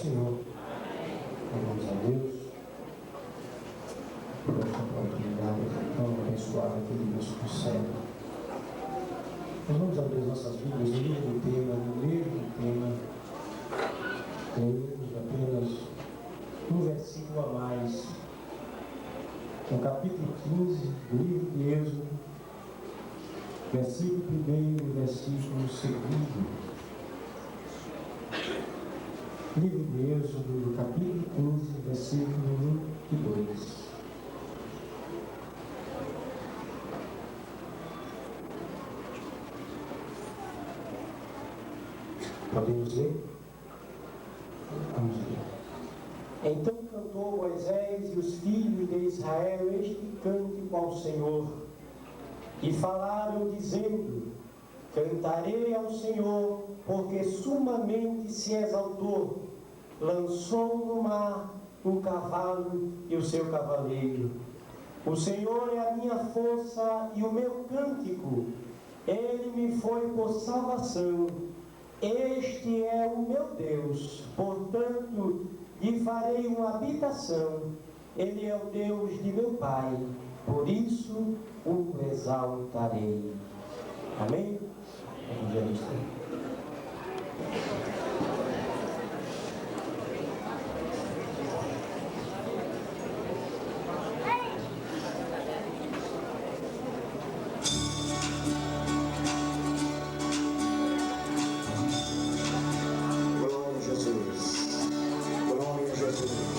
Senhor. Louvamos a Deus por esta oportunidade tão abençoada que Ele nos concede. Nós vamos abrir as nossas Bíblias no mesmo tema, temos apenas um versículo a mais, no capítulo 15 do livro de Êxodo, versículo 1 e versículo 2. Livro de Êxodo, capítulo 15, versículo 1 e 2. Podemos ler? Vamos ler. Então cantou Moisés e os filhos de Israel este cântico ao Senhor, e falaram dizendo: cantarei ao Senhor, porque sumamente se exaltou, lançou no mar o cavalo e o seu cavaleiro. O Senhor é a minha força e o meu cântico, Ele me foi por salvação. Este é o meu Deus, portanto lhe farei uma habitação. Ele é o Deus de meu Pai, por isso o exaltarei. Amém? Evangelista. Glória a Jesus.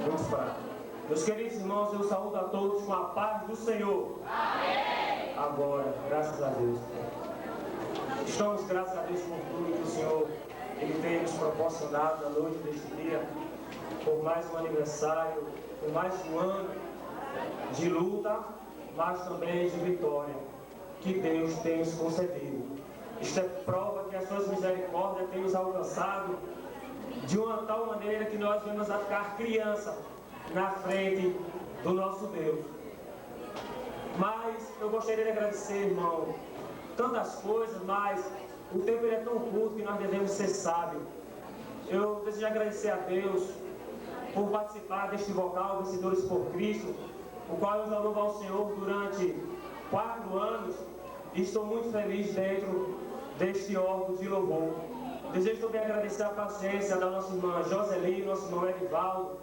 Vamos parar. Meus queridos irmãos, eu saúdo a todos com a paz do Senhor. Amém. Agora, graças a Deus. Estamos, graças a Deus, por tudo que o Senhor Ele tem nos proporcionado na noite deste dia, por mais um aniversário, por mais um ano de luta, mas também de vitória, que Deus tem nos concedido. Isto é prova que as suas misericórdias têm nos alcançado de uma tal maneira que nós vamos a ficar criança na frente do nosso Deus. Mas eu gostaria de agradecer, irmão, tantas coisas, mas o tempo ele é tão curto que nós devemos ser sábios. Eu desejo agradecer a Deus por participar deste vocal Vencedores por Cristo, o qual eu já louvo ao Senhor durante 4 anos e estou muito feliz dentro deste órgão de louvor. Desejo também agradecer a paciência da nossa irmã Joseli, nosso irmão Edivaldo,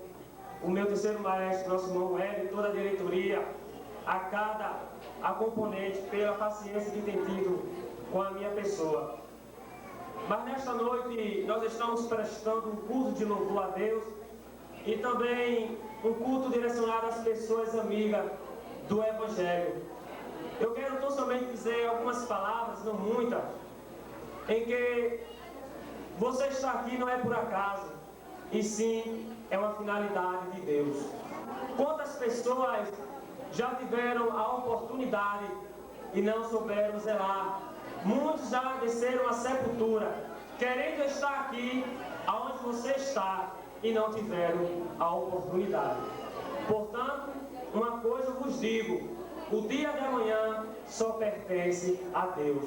o meu terceiro maestro, nosso irmão Hélio, toda a diretoria, a cada componente pela paciência que tem tido com a minha pessoa. Mas nesta noite nós estamos prestando um culto de louvor a Deus e também um culto direcionado às pessoas amigas do Evangelho. Eu quero tão somente dizer algumas palavras, não muitas, em que você está aqui não é por acaso, e sim é uma finalidade de Deus. Quantas pessoas já tiveram a oportunidade e não souberam zelar? Muitos já desceram à sepultura, querendo estar aqui aonde você está e não tiveram a oportunidade. Portanto, uma coisa eu vos digo: o dia de amanhã só pertence a Deus.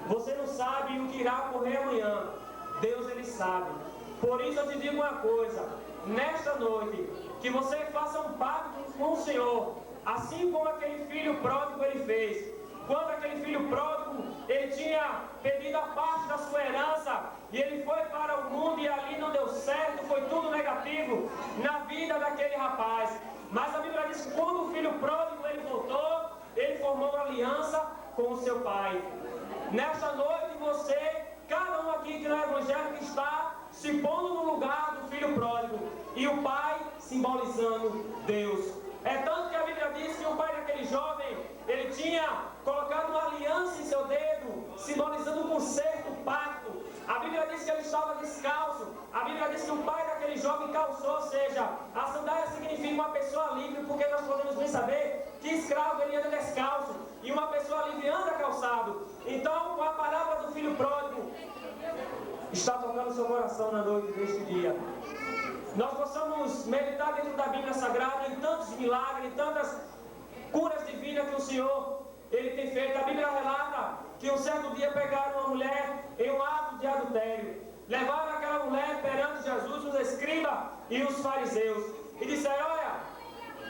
Você não sabe o que irá ocorrer amanhã. Deus, Ele sabe. Por isso eu te digo uma coisa: nesta noite, que você faça um pacto com o Senhor, assim como aquele filho pródigo ele fez. Quando aquele filho pródigo, ele tinha pedido a parte da sua herança, e ele foi para o mundo e ali não deu certo, foi tudo negativo na vida daquele rapaz. Mas a Bíblia diz que quando o filho pródigo ele voltou, ele formou uma aliança com o seu pai. Nesta noite você, cada um aqui que no Evangelho que está se pondo no lugar do filho pródigo, e o pai simbolizando Deus. É tanto que a Bíblia diz que o pai daquele jovem, ele tinha colocado uma aliança em seu dedo, simbolizando um concerto, um pacto. A Bíblia diz que ele estava descalço. A Bíblia diz que o pai daquele jovem calçou, ou seja, a sandália significa uma pessoa livre, porque nós podemos bem saber que escravo ele anda descalço, e uma pessoa livre anda calçado. Então, com a palavra do filho pródigo, está tocando seu coração na noite deste dia. Nós possamos meditar dentro da Bíblia Sagrada em tantos milagres, em tantas curas divinas que o Senhor Ele tem feito. A Bíblia relata que um certo dia pegaram uma mulher em um ato de adultério. Levaram aquela mulher perante Jesus, os escribas e os fariseus, e disseram: olha,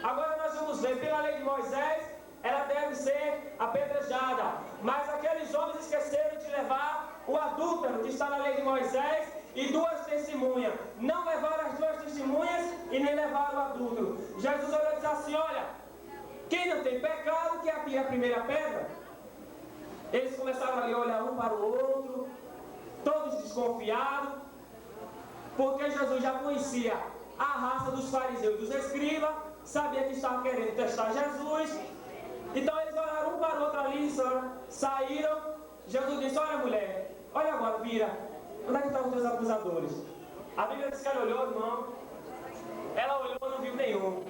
agora nós vamos ver, pela lei de Moisés, ela deve ser apedrejada. Mas aqueles homens esqueceram de levar o adúltero que está na lei de Moisés e 2 testemunhas. Não levaram as 2 testemunhas e nem levaram o adúltero. Jesus olhou e disse assim: olha, quem não tem pecado, que atire a primeira pedra. Eles começaram ali a olhar um para o outro, todos desconfiados, porque Jesus já conhecia a raça dos fariseus e dos escribas, sabia que estavam querendo testar Jesus. Então eles olharam um para o outro ali, saíram. Jesus disse: olha, mulher, olha agora, vira, onde é que estão os teus acusadores? A Bíblia diz que ela olhou, irmão, ela olhou e não viu nenhum.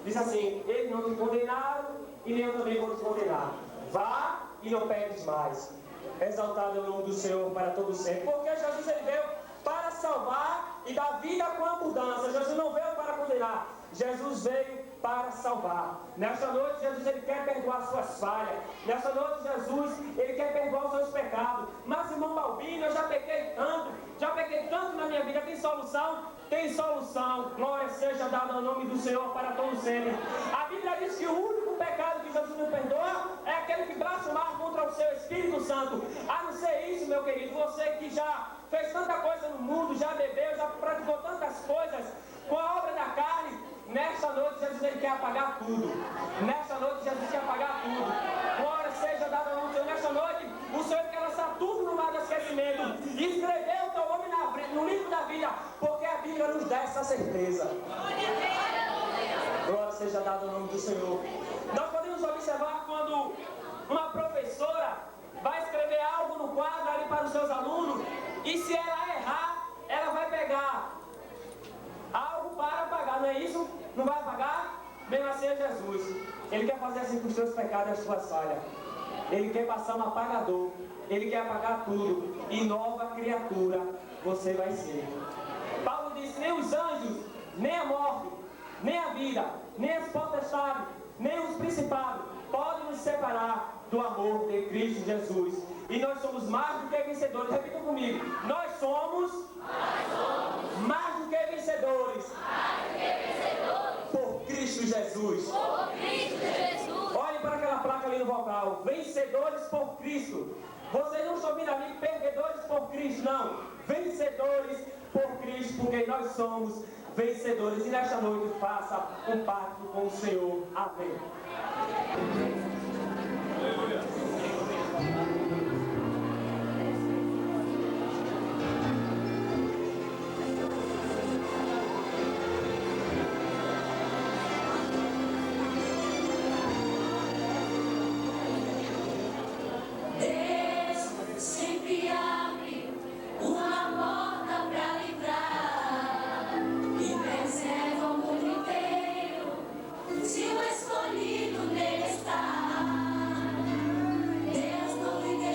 Disse assim: eles não te condenaram e nem eu também vou te condenar. Vá e não peques mais. Exaltado é o nome do Senhor para todo sempre. Porque Jesus ele veio para salvar e dar vida com abundância. Jesus não veio para condenar, Jesus veio para salvar. Nesta noite Jesus ele quer perdoar suas falhas. Nesta noite Jesus ele quer perdoar os seus pecados. Mas, irmão Balbino, eu já pequei tanto na minha vida. Tem solução? Tem solução. Glória seja dada ao nome do Senhor para todos sempre. A Bíblia diz que o único pecado que Jesus não perdoa é aquele que blasfemar contra o seu Espírito Santo. A não ser isso, meu querido, você que já fez tanta coisa no mundo, já bebeu, já praticou tantas coisas com a obra da carne, nesta noite Jesus ele quer apagar tudo. Nesta noite Jesus quer apagar tudo. Glória seja dada ao nome do Senhor. Nesta noite o Senhor quer lançar tudo no mar do esquecimento e escrever o teu nome no livro da vida, porque a Bíblia nos dá essa certeza. seja dada ao nome do Senhor. Nós podemos observar quando uma professora vai escrever algo no quadro ali para os seus alunos, e se ela errar, ela vai pegar algo para apagar, não é isso? Não vai apagar? Mesmo assim é Jesus. Ele quer fazer assim com os seus pecados e as suas falhas. Ele quer passar um apagador. Ele quer apagar tudo. E nova criatura você vai ser. Paulo disse, nem os anjos, nem a morte, nem a vida, nem as potestades, nem os principados podem nos separar do amor de Cristo Jesus. E nós somos mais do que vencedores. Repitam comigo. Nós somos mais do que vencedores. Por Cristo Jesus. Olhe para aquela placa ali no vocal. Vencedores por Cristo. Vocês não estão vindo ali perdedores por Cristo, não. Vencedores por Cristo, porque nós somos vencedores. E nesta noite faça um pacto com o Senhor. Amém. Aleluia. Se o escolhido nele está, Deus não lhe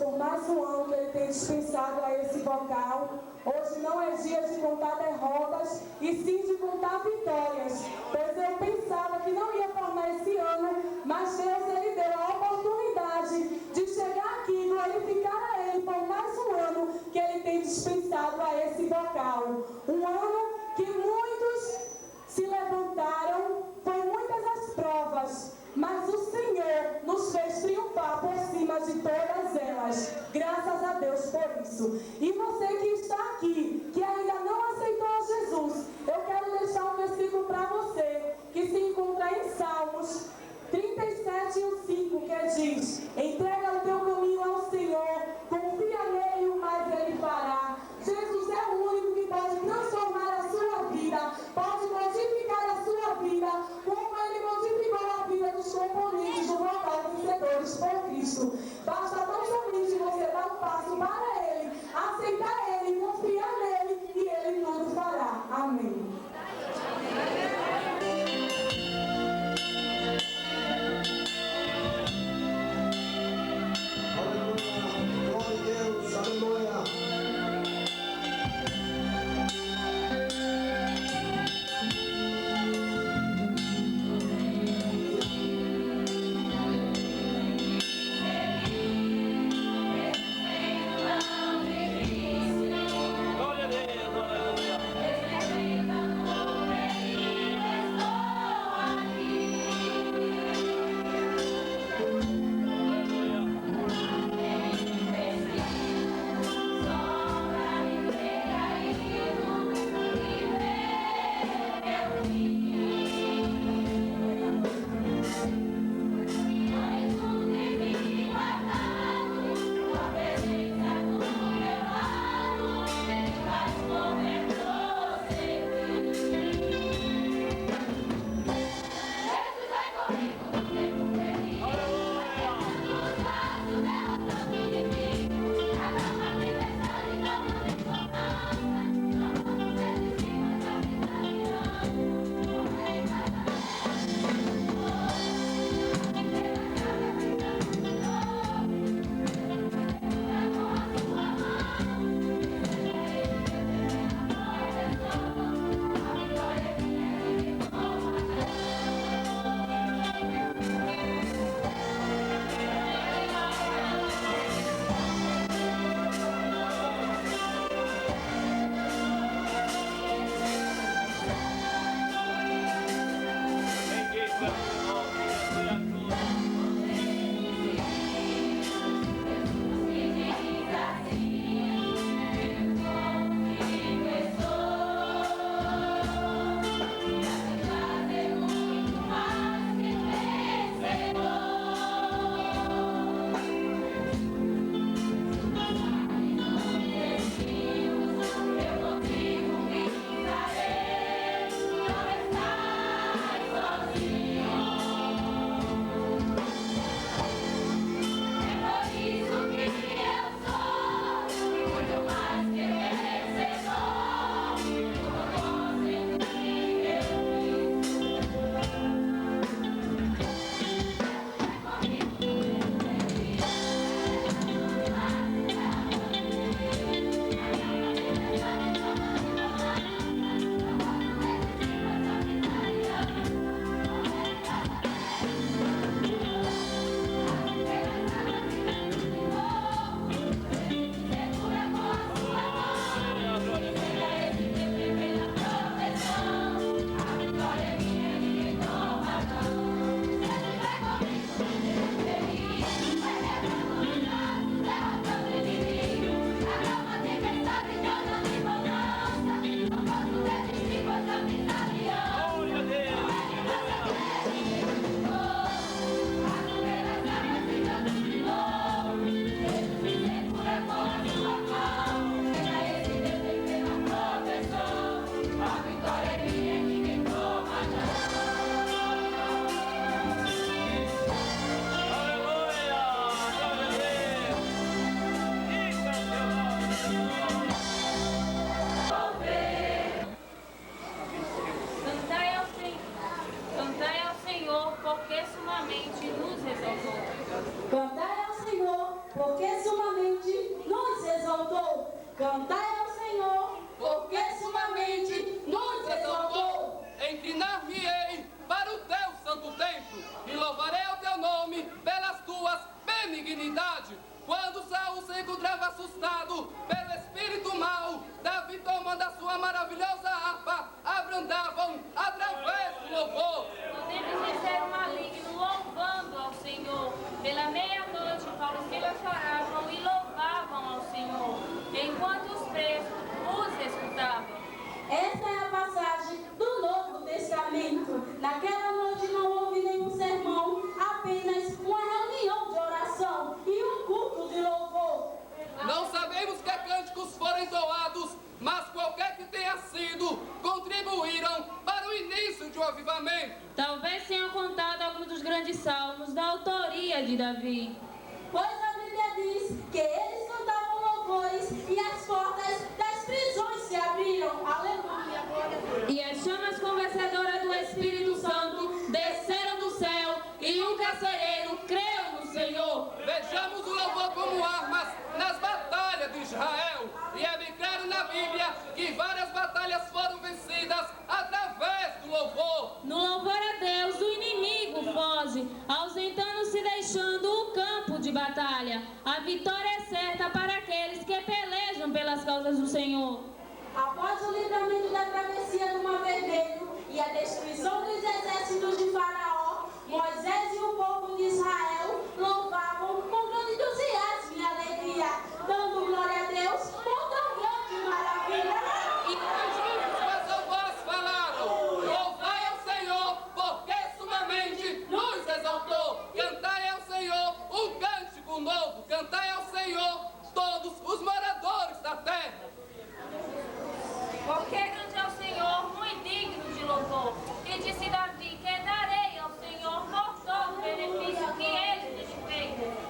por mais um ano que Ele tem dispensado a esse vocal. Hoje não é dia de contar derrotas, e sim de contar vitórias. Pois eu pensava que não ia formar esse ano, mas Deus, Ele deu a oportunidade de chegar aqui e glorificar a Ele por mais um ano que Ele tem dispensado a esse vocal. Um ano que muitos se levantaram, foi muitas as provas, mas o Senhor nos fez triunfar por cima de todas elas. Graças a Deus por isso. E você que está aqui, que ainda não aceitou a Jesus, eu quero deixar um versículo para você, que se encontra em Salmos 37 e o 5, que diz: entrega o teu caminho ao Senhor, confia nele, o mais Ele fará. Jesus é o único que pode transformar a sua vida, pode modificar a sua vida, como Ele modificou a vida dos componentes do vocal Vencedores por Cristo. Basta tão somente você dar um passo para Ele, aceitar Ele, confiar nele, e Ele tudo fará. Amém. porque sumamente nos exaltou. Cantai ao Senhor, porque sumamente cantai ao Senhor, porque sumamente nos exaltou. Inclinar-me-ei para o teu santo templo e louvarei o teu nome pelas tuas benignidades. Quando Saul se encontrava assustado pelo espírito mau, Davi, tomando a sua maravilhosa harpa, abrandavam através do louvor. Podemos dizer o maligno louvando ao Senhor. Pela meia-noite, Paulo e Silas choravam e louvavam ao Senhor, enquanto os presos os escutavam. Esta é a passagem do Novo Testamento. Naquela noite não houve nenhum sermão, apenas uma reunião de oração e um culto de louvor. Não sabemos que cânticos foram entoados, mas qualquer que tenha sido, contribuíram para o início de um avivamento. Talvez tenham contado alguns dos grandes salmos da autoria de Davi. Pois a Bíblia diz que eles cantavam louvores e as portas das prisões se abriram. Aleluia! E as chamas conversadoras do Espírito Santo desceram do céu e um carcereiro creu no Senhor. Vejamos o louvor como armas nas batalhas de Israel. E é bem claro na Bíblia que várias batalhas foram vencidas através do louvor. No louvor a Deus, o inimigo foge, ausentando-se, deixando o campo de batalha. A vitória é certa para aqueles que pelejam pelas causas do Senhor. Após o livramento da travessia do Mar Vermelho e a destruição dos exércitos de Faraó, Moisés e o povo de Israel louvavam com grande entusiasmo e alegria, dando glória a Deus por tão grande maravilha. E juntos com essa voz falaram: louvai ao Senhor, porque sumamente nos exaltou. Cantai ao Senhor um cântico novo. Cantai ao Senhor todos os moradores da terra. Porque grande é o Senhor, muito digno de louvor. E disse Davi: que darei ao Senhor por todo o benefício que ele tem feito.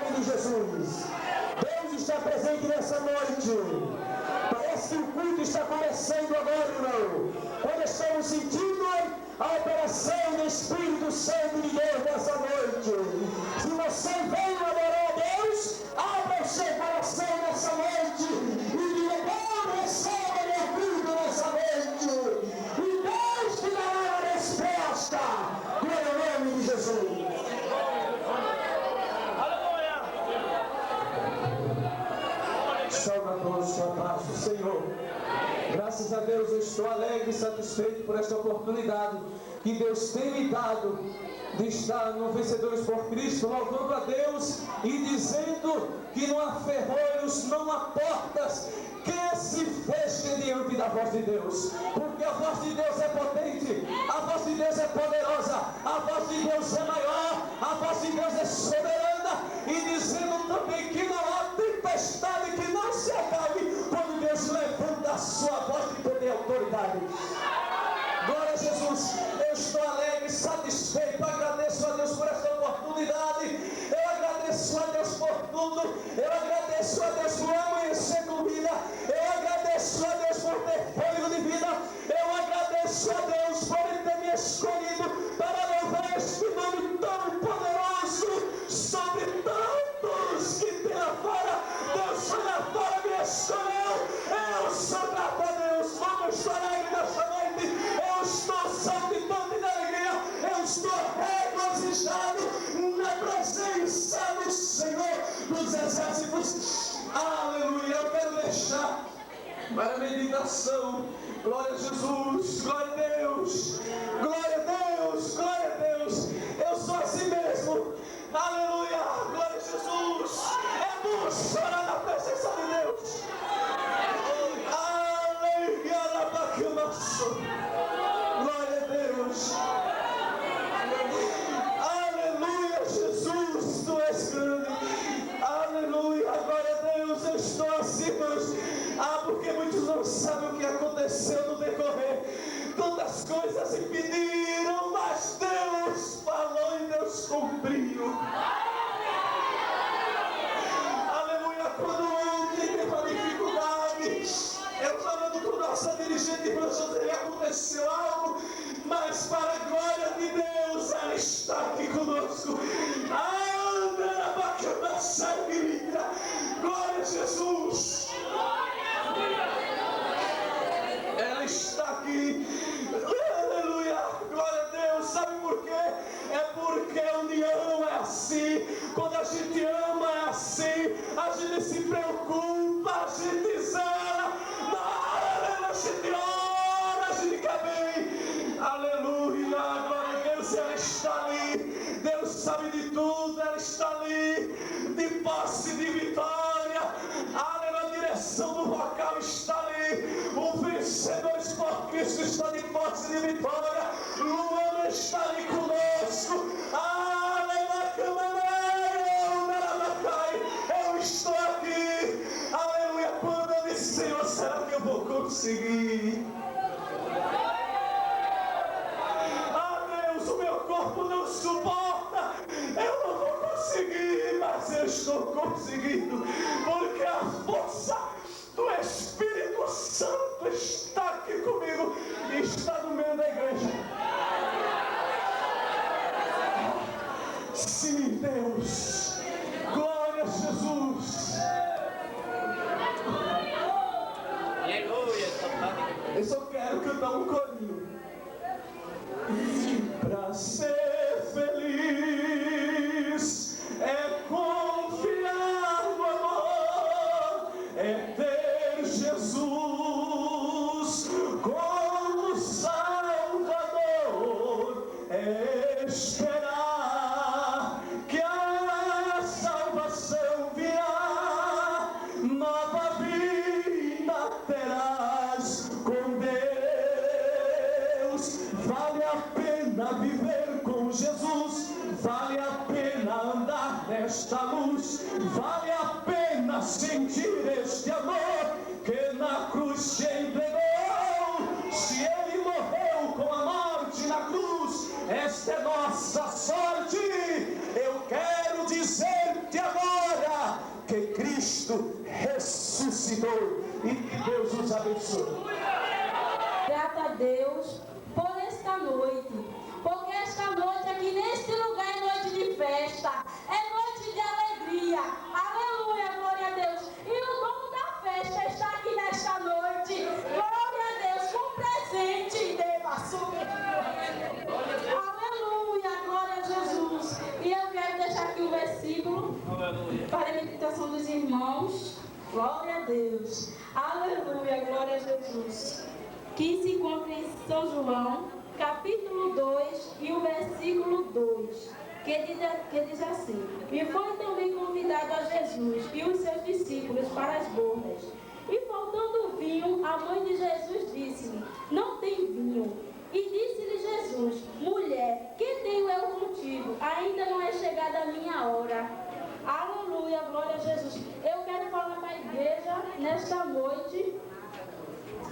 nome de Jesus. Deus está presente nessa noite. Parece que o culto está começando agora, irmão. Quando estamos sentindo a operação do Espírito Santo de Deus nessa noite. Se você veio adorar a Deus, abra o seu coração nessa noite e diga: Deus, receba meu culto nessa noite. E Deus te dará a resposta. Glória ao nome de Jesus. Salve a todos com a paz do Senhor. Graças a Deus eu estou alegre e satisfeito por esta oportunidade que Deus tem me dado de estar no Vencedores por Cristo, louvando a Deus e dizendo que não há ferrolhos, não há portas que se fechem diante da voz de Deus, porque a voz de Deus é potente, a voz de Deus é poderosa, a voz de Deus é maior, a voz de Deus é soberana, e dizendo também que não há tempestade que não se acabe quando Deus levanta a sua voz de poder e autoridade. Glória a Jesus. Eu estou alegre, satisfeito, agradeço a Deus por esta oportunidade, eu agradeço a Deus por tudo, eu agradeço a Deus por amanhecer com vida, eu agradeço a Deus por ter fôlego de vida, eu agradeço a Deus por Ele ter me escolhido para louvar este nome tão poderoso sobre tantos que tem lá fora. Deus foi lá fora, me escolheu, eu sou grato a Deus. Vamos estar alegre nessa noite. Eu estou saltitando de alegria, eu estou regozijado na presença do Senhor dos Exércitos. Aleluia. Eu quero deixar para a meditação. Glória a Jesus, glória a Deus, glória a Deus, glória a Deus. Eu sou assim mesmo. Aleluia, glória a Jesus. É bom chorar na presença de Deus. Aleluia, glória a Deus. Aleluia, Jesus, tu és grande. Aleluia, glória a Deus. Eu estou assim, irmãos. Porque muitos não sabem o que aconteceu no decorrer. Tantas coisas impediram, mas Deus falou e Deus cumpriu. Aleluia, quando ontem teve uma dificuldade, eu falando com nossa dirigente, professor, aconteceu algo, mas para a glória de Deus, ela está aqui conosco. Glória a Jesus. Ela está aqui. Aleluia. Glória a Deus. Sabe por quê? É porque a união é assim. Quando a gente ama é assim. A gente se preocupa, a gente zela. A gente ora, a gente quer bem. Aleluia. Glória a Deus. Ela está ali. Deus sabe de tudo. Ela está ali. De posse de vitória. Aleluia. A direção do vocal está ali. O Vencedores por Cristo está de posse de vitória. Luana está ali conosco. Eu estou aqui. Aleluia. Quando eu disse, Senhor, será que eu vou conseguir? Deus, o meu corpo não suporta. Eu não vou conseguir, mas eu estou conseguindo. Porque a força do Espírito Santo está aqui comigo e está no meio da igreja. Sim, Deus. Glória a Jesus. Aleluia. Eu só quero cantar um corinho. Pra ser feliz é confiar no amor, é ter Jesus como Salvador, é esperar que a salvação virá, nova vida terás com Deus. Vale a pena viver com Jesus, vale a pena andar nesta luz, vale a pena sentir este amor que na cruz te entregou. Se Ele morreu com a morte na cruz, esta é nossa sorte. Eu quero dizer-te agora, Cristo ressuscitou. E que Deus os abençoe. Grata a Deus por esta noite, porque esta noite aqui neste lugar é noite de festa, é noite de alegria. Aleluia, glória a Deus. E o dono da festa está aqui nesta noite. Glória a Deus, com presente de açúcar. Aleluia, glória a Jesus. E eu quero deixar aqui um versículo para a meditação dos irmãos. Glória a Deus. Aleluia, glória a Jesus. Que se encontra em São João, capítulo 2 e o versículo 2, que diz assim: E foi também convidado a Jesus e os seus discípulos para as bodas. E faltando o vinho, a mãe de Jesus disse-lhe: Não tem vinho. E disse-lhe Jesus: Mulher, que tenho eu contigo? Ainda não é chegada a minha hora. Aleluia, glória a Jesus. Eu quero falar para a igreja nesta noite.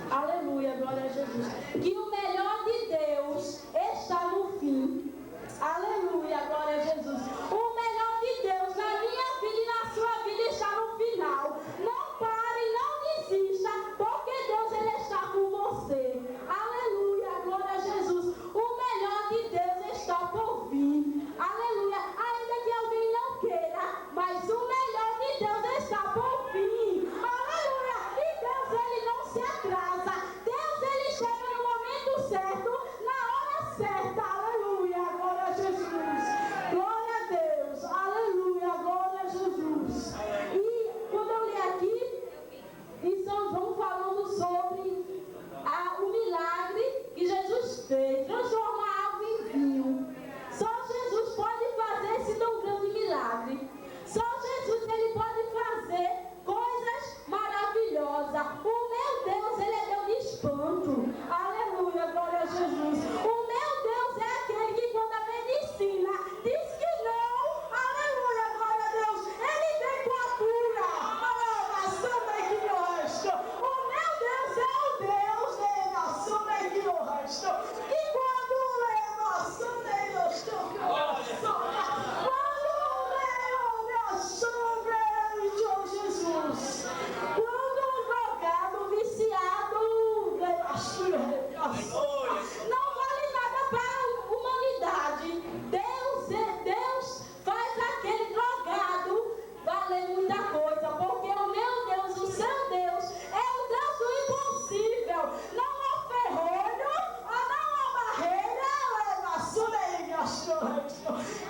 Aleluia, glória a Jesus. Que o melhor de Deus está no fim. Aleluia, glória a Jesus. O melhor de Deus na minha vida e na sua vida está no final. Não pare, não desista, porque Deus ele está com você. Aleluia, glória a Jesus. O melhor de Deus está por vir. Aleluia, ainda que alguém não queira, mas o melhor de Deus está por vir. Aleluia, e Deus ele não se atrasa. Deus ele chega no momento certo, na hora certa. Aleluia, glória a Jesus. Glória a Deus. Aleluia, glória a Jesus. E quando eu li aqui em São João falando sobre o milagre que Jesus fez, transformar água em vinho. Só Jesus pode fazer esse tão grande milagre. Só Jesus ele pode fazer coisas maravilhosas. O meu Deus, ele é Deus de espanto. Aleluia, glória a Jesus. O meu Deus é aquele que quando a medicina diz que não, aleluia, glória a Deus, ele vem com a cura. O meu Deus é o Deus que quando Jesus, quando um drogado viciado não vale nada para a humanidade, Deus faz aquele drogado valer muita coisa, porque o meu Deus, o seu Deus, é o Deus do impossível. Não há ferrolho, não há barreira,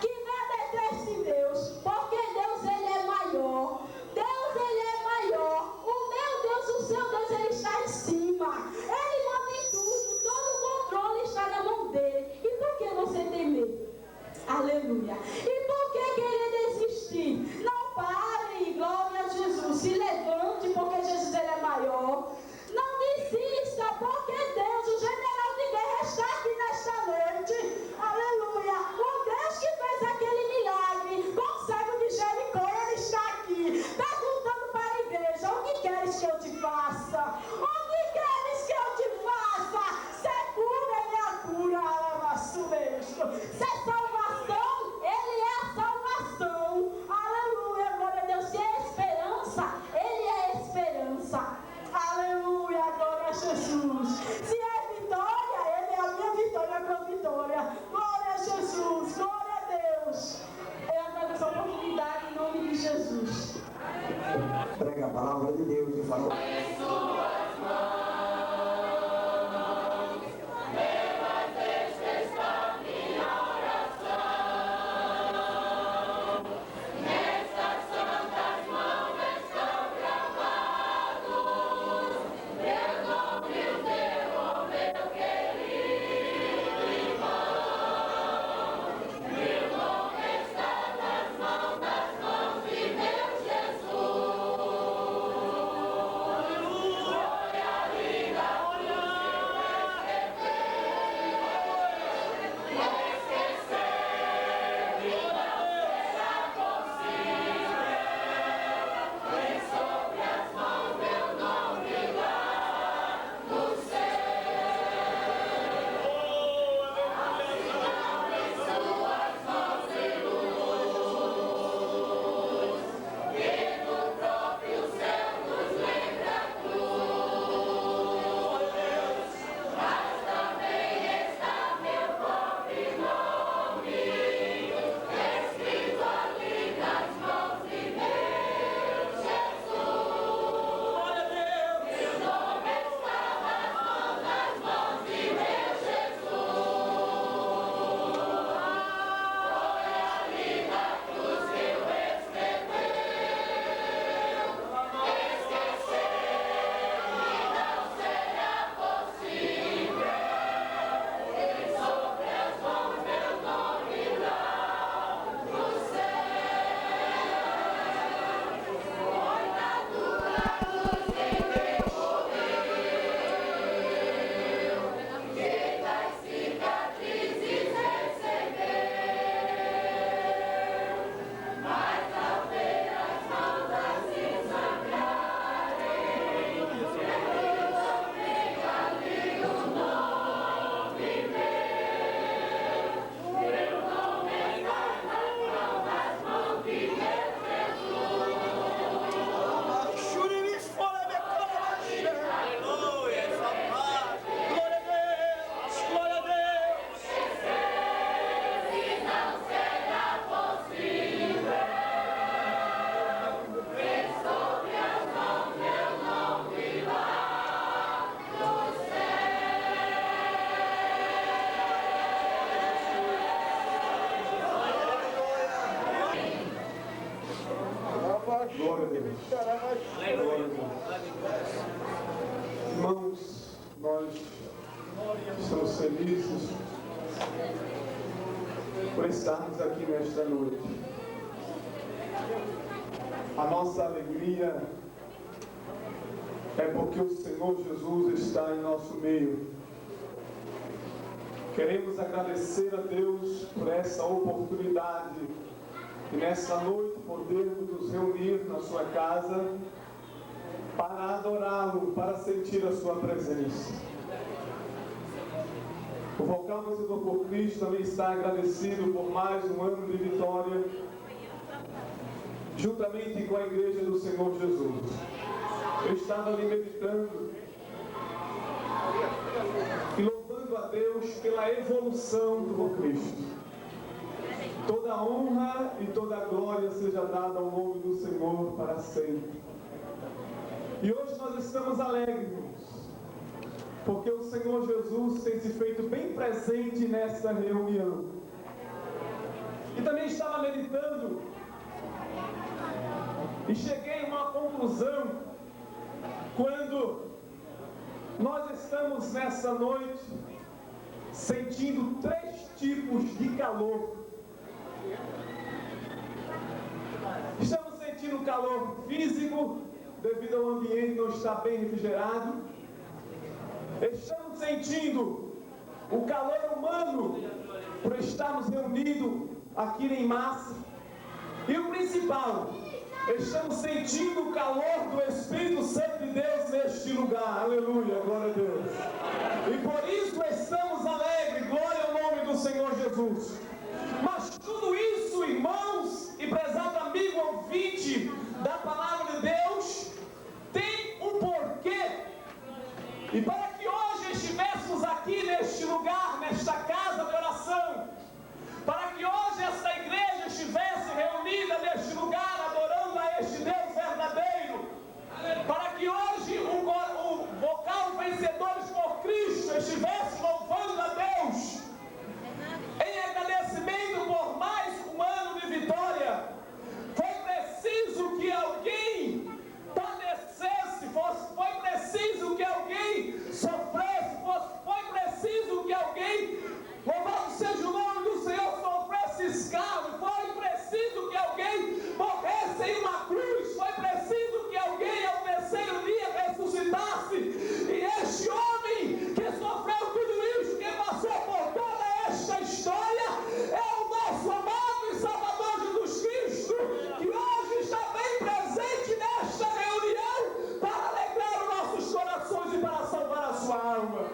que nada desse Deus, porque Deus ele é maior. Deus ele é maior. O meu Deus, o seu Deus, ele está em cima. Ele manda em tudo, todo o controle está na mão dele. E por que você tem medo? Aleluia. E por que querer desistir? Não pare, glória a Jesus. Se levante, porque Jesus ele é maior. Não desista, porque Deus, o general de guerra, está aqui nesta noite. Aleluia. O Deus que fez aquele milagre com o cego de Jericó, ele está aqui, perguntando para a igreja: o que queres que eu te faça? O que queres que eu te faça? Se é cura, ele é a cura. Se é salvação, ele é a salvação. Aleluia, glória a Deus. Se é esperança, ele é a esperança. Aleluia, glória a Jesus. Se é vitória, ele é a minha vitória com a vitória. Glória a Jesus, glória a Deus. Eu agradeço a oportunidade em nome de Jesus. Prega a palavra de Deus e falou. Deus. Irmãos, nós estamos felizes por estarmos aqui nesta noite. A nossa alegria é porque o Senhor Jesus está em nosso meio. Queremos agradecer a Deus por essa oportunidade e nessa noite podermos nos reunir na sua casa para adorá-lo, para sentir a sua presença. O Vocal Vencedor por Cristo também está agradecido por mais um ano de vitória, juntamente com a Igreja do Senhor Jesus. Eu estava ali meditando e louvando a Deus pela evolução do Cristo. Toda honra e toda glória seja dada ao nome do Senhor para sempre. E hoje nós estamos alegres, porque o Senhor Jesus tem se feito bem presente nesta reunião. E também estava meditando e cheguei a uma conclusão quando nós estamos nessa noite sentindo 3 tipos de calor. Estamos sentindo calor físico, devido ao ambiente não estar bem refrigerado. Estamos sentindo o calor humano por estarmos reunidos aqui em massa. E o principal, estamos sentindo o calor do Espírito Santo de Deus neste lugar. Aleluia, glória a Deus. E por isso estamos alegres, glória ao nome do Senhor Jesus. Mas tudo isso, irmãos e prezado amigo ouvinte da palavra de Deus, tem um porquê. E para que hoje estivéssemos aqui neste lugar, nesta casa de oração, para que hoje esta igreja estivesse reunida neste lugar, adorando a este Deus verdadeiro, para que hoje o Vocal Vencedores por Cristo estivesse louvando a Deus, em agradecimento por mais um ano de vitória, foi preciso que alguém padecesse, foi preciso que alguém sofresse, foi preciso que alguém, louvado seja o nome do Senhor, sofresse escravo, foi preciso que alguém morresse em uma cruz, foi preciso que alguém ao terceiro dia ressuscitasse. E este homem que sofreu tudo isso, que passou por toda esta história, é o nosso amado e Salvador Jesus Cristo, que hoje está bem presente nesta reunião para alegrar os nossos corações e para salvar a sua alma.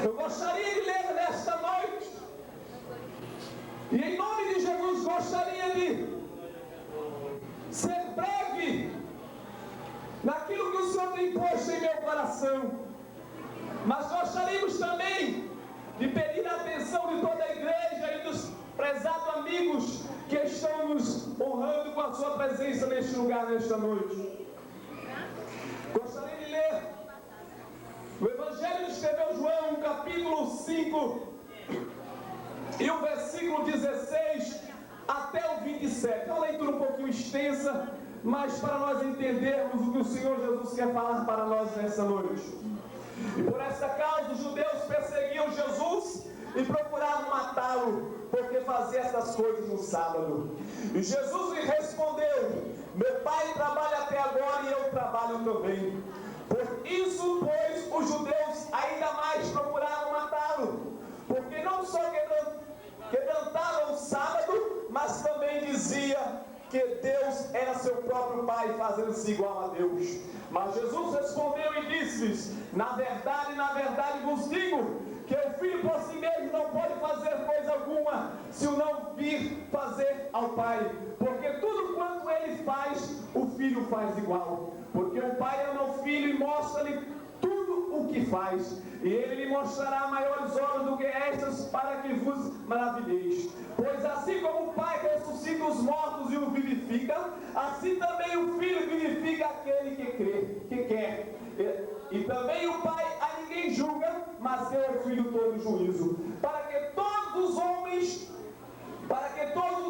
Eu gostaria de ler nesta noite, e em nome de Jesus gostaria de ser breve naquilo que o Senhor tem posto em meu coração, mas gostaríamos também de pedir a atenção de toda a igreja e dos prezados amigos que estão nos honrando com a sua presença neste lugar, nesta noite. Gostaria de ler o Evangelho que escreveu João, capítulo 5, e o versículo 16 até o 27. É uma leitura um pouquinho extensa, mas para nós entendermos o que o Senhor Jesus quer falar para nós nessa noite. E por essa causa os judeus perseguiam Jesus e procuravam matá-lo, porque fazia essas coisas no sábado. E Jesus lhe respondeu: meu Pai trabalha até agora e eu trabalho também. Por isso, pois, os judeus ainda mais procuravam matá-lo, porque não só quebrantavam o sábado, mas também dizia que Deus era seu próprio Pai, fazendo-se igual a Deus. Mas Jesus respondeu e disse-lhes: na verdade vos digo, que o Filho por si mesmo não pode fazer coisa alguma, se o não vir fazer ao Pai. Porque tudo quanto ele faz, o Filho faz igual. Porque o Pai ama o Filho e mostra-lhe tudo o que faz. E ele lhe mostrará maiores obras do que estas, para que vos maravilheis. Pois assim como o Pai ressuscita os mortos e o vivifica, assim também o Filho vivifica aquele que quer. E também o Pai a ninguém julga, mas deu ao Filho todo juízo, para que todos os homens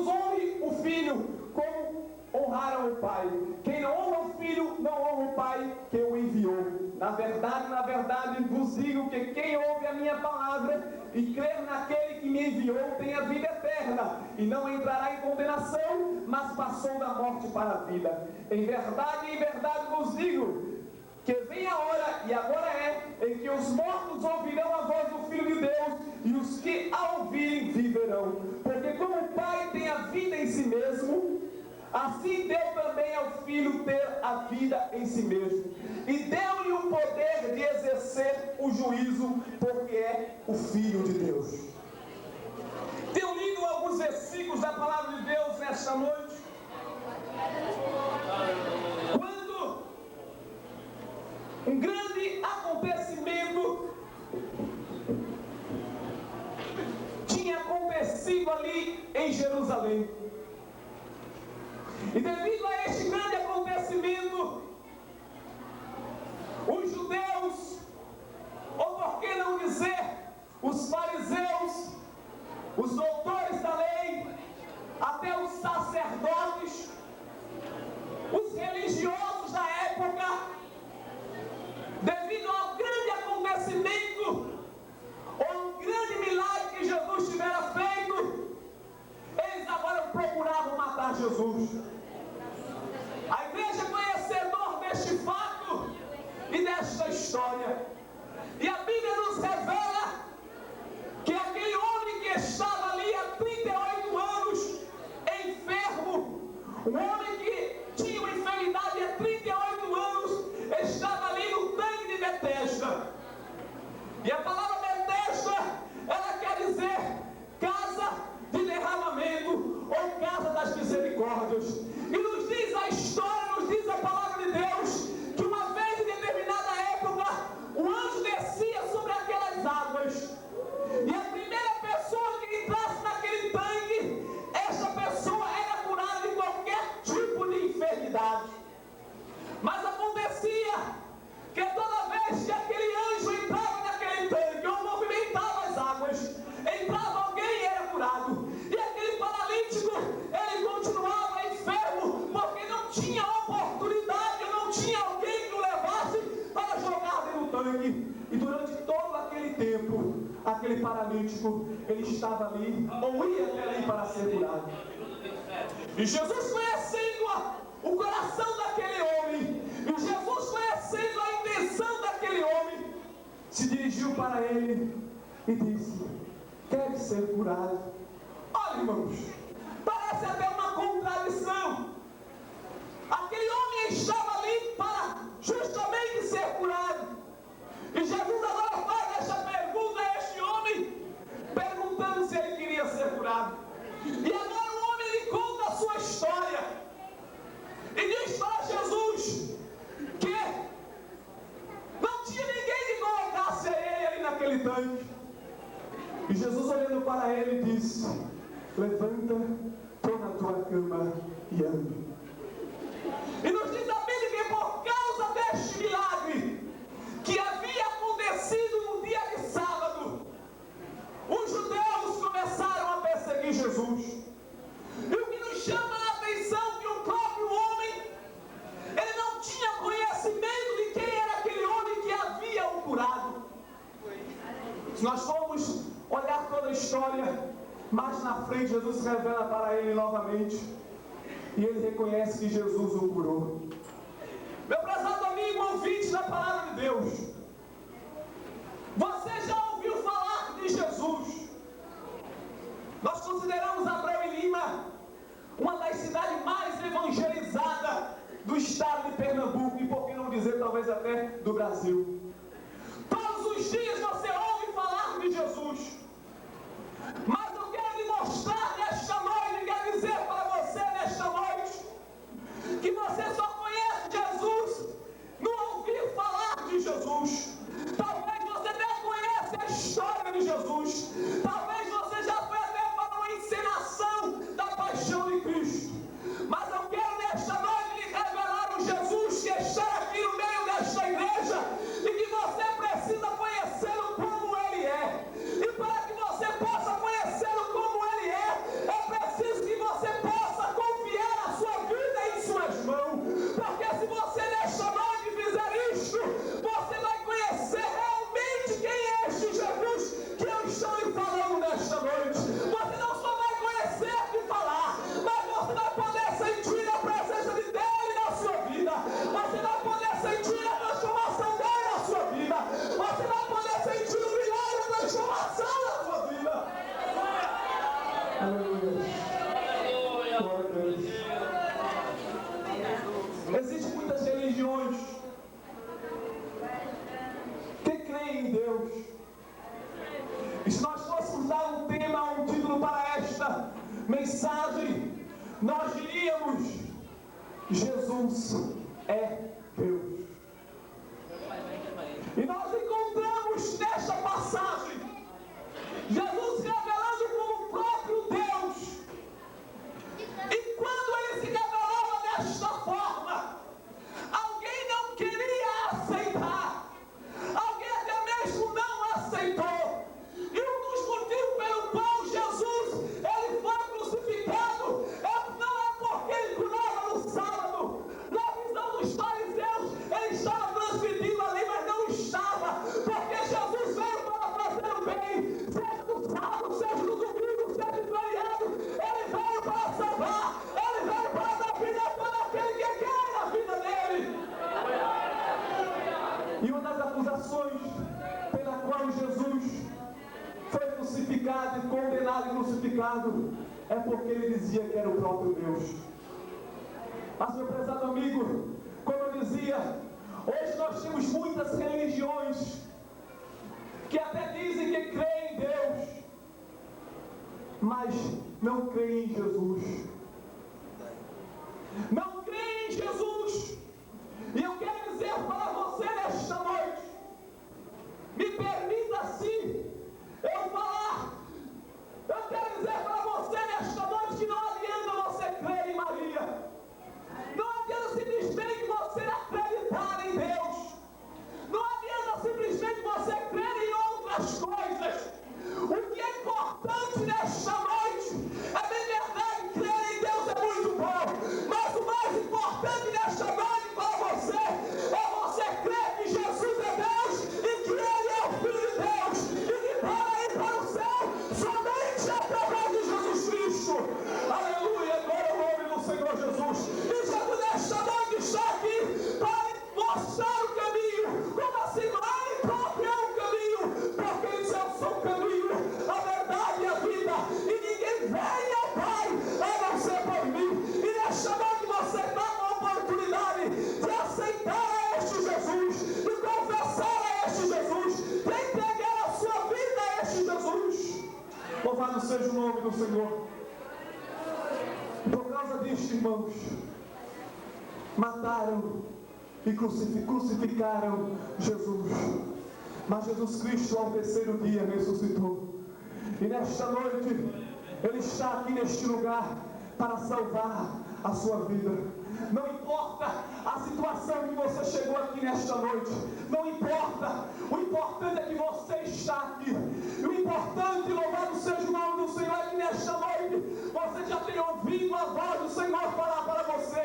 honrem o Filho como honraram o Pai. Quem não honra o Filho, não honra o Pai que o enviou. Na verdade, vos digo que quem ouve a minha palavra e crer naquele que me enviou tem a vida eterna, e não entrará em condenação, mas passou da morte para a vida. Em verdade vos digo, que vem a hora, e agora é, em que os mortos ouvirão a voz do Filho de Deus, e os que a ouvirem viverão. Porque como o Pai tem a vida em si mesmo, assim deu também ao Filho ter a vida em si mesmo. E deu-lhe o poder de exercer o juízo, porque é o Filho de Deus. Tenho lido alguns versículos da palavra de Deus nesta noite. Quando um grande acontecimento tinha acontecido ali em Jerusalém. E devido a este grande acontecimento, os judeus, ou por que não dizer, os fariseus, os doutores da lei, até os sacerdotes, os religiosos da época, devido ao grande acontecimento, ou um grande milagre que Jesus tivera feito, eles agora procuravam matar Jesus. A igreja é conhecedor deste fato e desta história. E a Bíblia nos revela que aquele homem que estava ali há 38 anos, enfermo, um homem que tinha uma enfermidade há 38 anos, estava ali no tanque de Betesda. E a palavra Betesda, ela quer dizer casa de derramamento, ou casa das misericórdias. E nos diz a história, nos diz a palavra de Deus, que uma vez em determinada época, o anjo descia sobre aquelas águas. E a primeira pessoa que entrasse naquele tanque, essa pessoa era curada de qualquer tipo de enfermidade. Mas acontecia que toda vez que aquele anjo entrava naquele tanque, ou movimentava as águas, entrava alguém e era curado. E aquele paralítico, ele continuava enfermo, porque não tinha oportunidade, não tinha alguém que o levasse para jogar dentro do tanque. E durante todo aquele tempo, aquele paralítico, ele estava ali, ou ia até ali para ser curado. E Jesus, conhecendo o coração daquele homem, e Jesus, conhecendo a intenção daquele homem, se dirigiu para ele e disse: quer ser curado? Olha, irmãos, parece até uma contradição. Aquele homem estava ali para justamente ser curado. E Jesus agora faz essa pergunta a este homem, perguntando se ele queria ser curado. E agora o homem lhe conta a sua história e diz para Jesus que não tinha ninguém que colocasse ele ali naquele tanque. E Jesus, olhando para ele, disse: levanta, toma a tua cama e ande. E nos diz a Bíblia que por causa deste milagre que havia acontecido no dia de sábado, os judeus começaram a perseguir Jesus. E o que nos chama a atenção é que o próprio homem, ele não tinha conhecimento de quem era aquele homem que havia o curado. Se nós formos olhar toda a história, mais na frente Jesus se revela para ele novamente, e ele reconhece que Jesus o curou. Meu prezado amigo, ouvinte da palavra de Deus, você já ouviu falar de Jesus? Nós consideramos Abreu e Lima uma das cidades mais evangelizadas do estado de Pernambuco, e por que não dizer talvez até do Brasil. Todos os dias você ouve falar de Jesus. Mas eu quero lhe mostrar nesta noite, quero dizer para você nesta noite, que você só conhece Jesus no ouvir falar de Jesus. Talvez você nem conheça a história de Jesus. Talvez você já foi até para uma encenação da paixão de Cristo. Mas eu quero nesta noite lhe revelar o Jesus que está aqui no meio desta igreja, e que você precisa conhecê-lo Existem muitas religiões que creem em Deus. E se nós fôssemos dar um tema, um título para esta mensagem, nós diríamos: Jesus é Deus. E nós encontramos nesta passagem Jesus revelando como o próprio Deus. E quando ele se revelava desta forma, alguém não queria aceitar, alguém até mesmo não aceitou. E um dos motivos pelo qual Jesus ele foi crucificado não é porque ele curava no sábado. Na visão dos fariseus, ele estava transmitindo a lei, mas não estava, porque Jesus veio para fazer o bem, seja no sábado, seja no domingo, seja no feriado. Ele veio para salvar, ele veio para dar vida a todo aquele que quer a vida dele. E uma das acusações pela qual Jesus foi crucificado e condenado e crucificado é porque ele dizia que era o próprio Deus. Mas, meu prezado amigo, como eu dizia, hoje nós temos muitas religiões que até dizem que creem em Deus, mas não creem em Jesus. Não creem em Jesus. E eu quero dizer para você nesta noite, me permita assim eu falar, eu quero dizer para você nesta noite que não adianta você crer em Maria, não adianta simplesmente você acreditar em Deus, não adianta simplesmente você crer em outras coisas. O que é importante nesta noite é bem verdade, crer em Deus é muito bom, mas o mais importante nesta noite para você é você crer que Jesus é Deus e que Ele é o Filho de Deus e que para ir para o céu somente através de Jesus Cristo. Aleluia, glória ao nome do Senhor Jesus. E Jesus nesta noite está aqui para mostrar o caminho. Como assim? Ele próprio é o caminho, porque Ele disse: eu sou o caminho, a verdade e a vida, e ninguém vem ao Pai a não ser por mim. E nesta noite você dá uma oportunidade de aceitar a este Jesus, de confessar a este Jesus, de entregar a sua vida a este Jesus. Louvado seja o nome do Senhor. Por causa disto, irmãos, mataram e crucificaram Jesus. Mas Jesus Cristo ao terceiro dia ressuscitou. E nesta noite Ele está aqui neste lugar para salvar a sua vida. Não importa a situação que você chegou aqui nesta noite, não importa, o importante é que você está aqui. E o importante, louvado seja o nome do Senhor, é que nesta noite você já tem ouvido a voz do Senhor falar para você.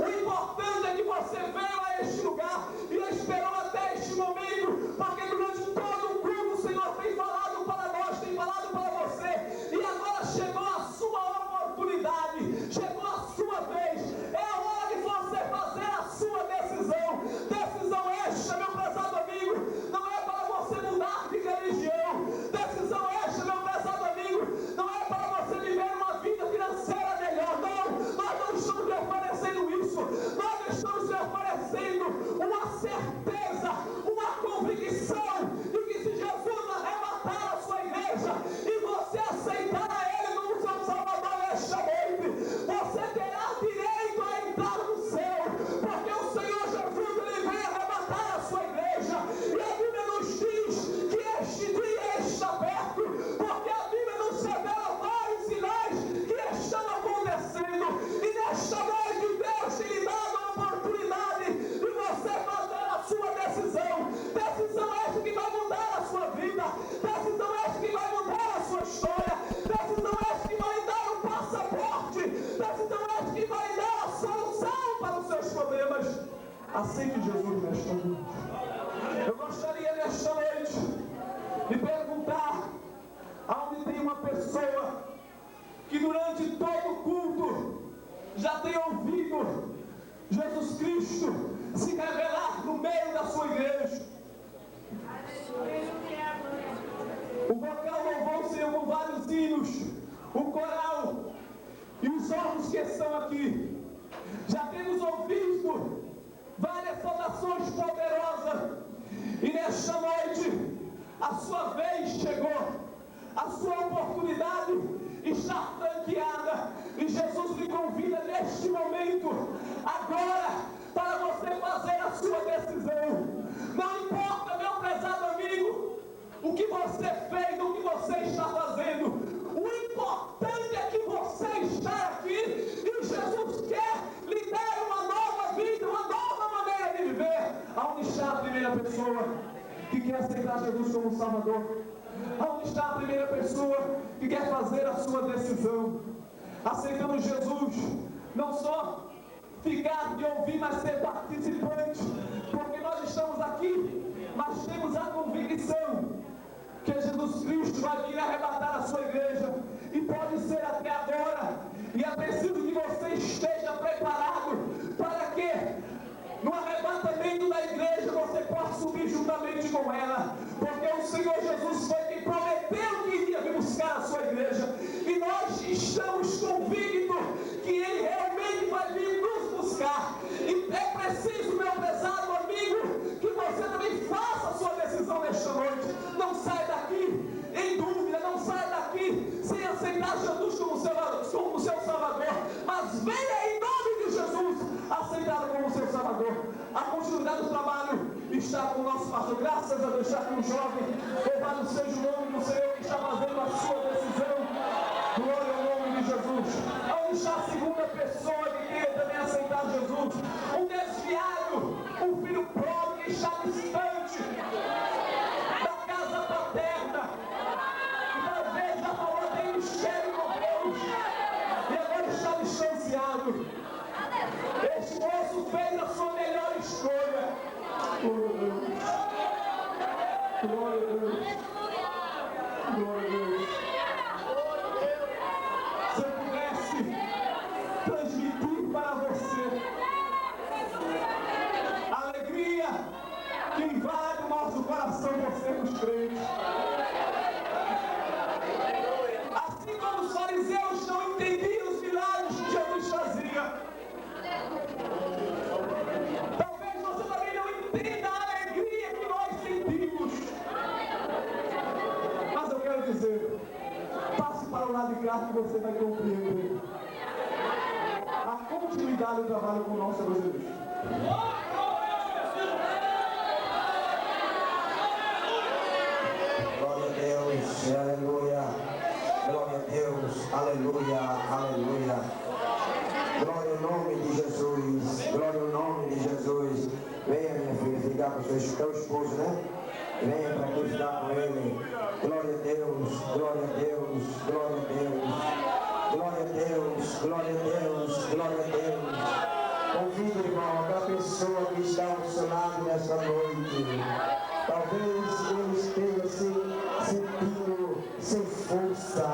O importante é que você veio a este lugar e esperou até este momento, porque durante todo o culto o Senhor tem falado para nós, tem falado para você, e agora chegou a sua oportunidade, chegou a sua vez. É a hora de você fazer a sua decisão. Decisão esta, meu prezado amigo, não é para você mudar de religião. Decisão esta, meu prezado amigo, não é para você viver uma vida financeira melhor. Não, nós não estamos lhe oferecendo isso. Nós estamos lhe oferecendo uma certeza, uma convicção de que se Jesus arrebatar a sua igreja e você aceitar a Ele como seu Salvador nesta noite, você terá direito a entrar no céu, porque o Senhor Jesus Ele vem arrebatar a sua igreja. E a Bíblia nos diz que este dia está perto, porque a Bíblia nos revela vários sinais que estão acontecendo. E nesta noite Deus tem lhe dado a oportunidade de você fazer a sua decisão. Decisão esta que vai mudar a sua vida, decisão esta que vai mudar a sua história, decisão esta que vai dar um passaporte, decisão esta que vai dar a solução para os seus problemas. Aceite Jesus nesta noite. Eu gostaria nesta noite de perguntar aonde tem uma pessoa que durante todo o culto já tem ouvido Jesus Cristo se revelar no meio da sua igreja. O vocal louvou o Senhor com vários hinos, o coral e os órgãos que estão aqui. Já temos ouvido Aonde está a primeira pessoa que quer aceitar Jesus como Salvador? Aonde está a primeira pessoa que quer fazer a sua decisão? Aceitando Jesus, não só ficar de ouvir, mas ser participante, porque nós estamos aqui, mas temos a convicção que Jesus Cristo vai vir arrebatar a sua igreja, e pode ser até agora, e é preciso que você esteja preparado para que no arrebatamento da igreja você possa subir juntamente com ela, porque o Senhor Jesus foi quem prometeu que iria vir buscar a sua igreja, e nós estamos convictos que Ele realmente vai vir nos buscar. E é preciso, meu prezado amigo, que você também faça a sua decisão nesta noite. Não saia daqui em dúvida, não saia daqui sem aceitar Jesus como seu Salvador, mas venha em nome de Jesus aceitá-lo como seu Salvador. A continuidade do trabalho está com o nosso pastor, graças a Deus, está com o jovem. Louvado seja o nome do Senhor que está fazendo a sua decisão. Glória ao nome de Jesus. Onde está a segunda pessoa que queira também aceitar Jesus? Um desviado, um filho pródigo que está distante da casa paterna, talvez já falou até em mistério com Deus e agora está distanciado. Este moço fez a sua melhor escolha. Glória a Deus. Glória a Deus. Se eu pudesse transmitir para você a alegria que invade o nosso coração por sermos crentes. Assim como os fariseus não entendiam os milagres que Jesus fazia, talvez você também não entenda a alegria que nós sentimos. Mas eu quero dizer, passe para o lado de cá que você vai compreender a continuidade do trabalho com o nosso Senhor Jesus. Glória a Deus, aleluia. Glória a Deus, aleluia, aleluia. Glória ao nome de Jesus, glória ao nome de Jesus. Venha, minha filha, ficar com o seu esposo, né? Venha para aqui ficar com ele. Glória a Deus, glória a Deus, glória a Deus. Glória a Deus, glória a Deus, glória a Deus. Convido, irmão, aquela pessoa que está ao seu lado nessa noite. Talvez ele esteja se sentindo sem força,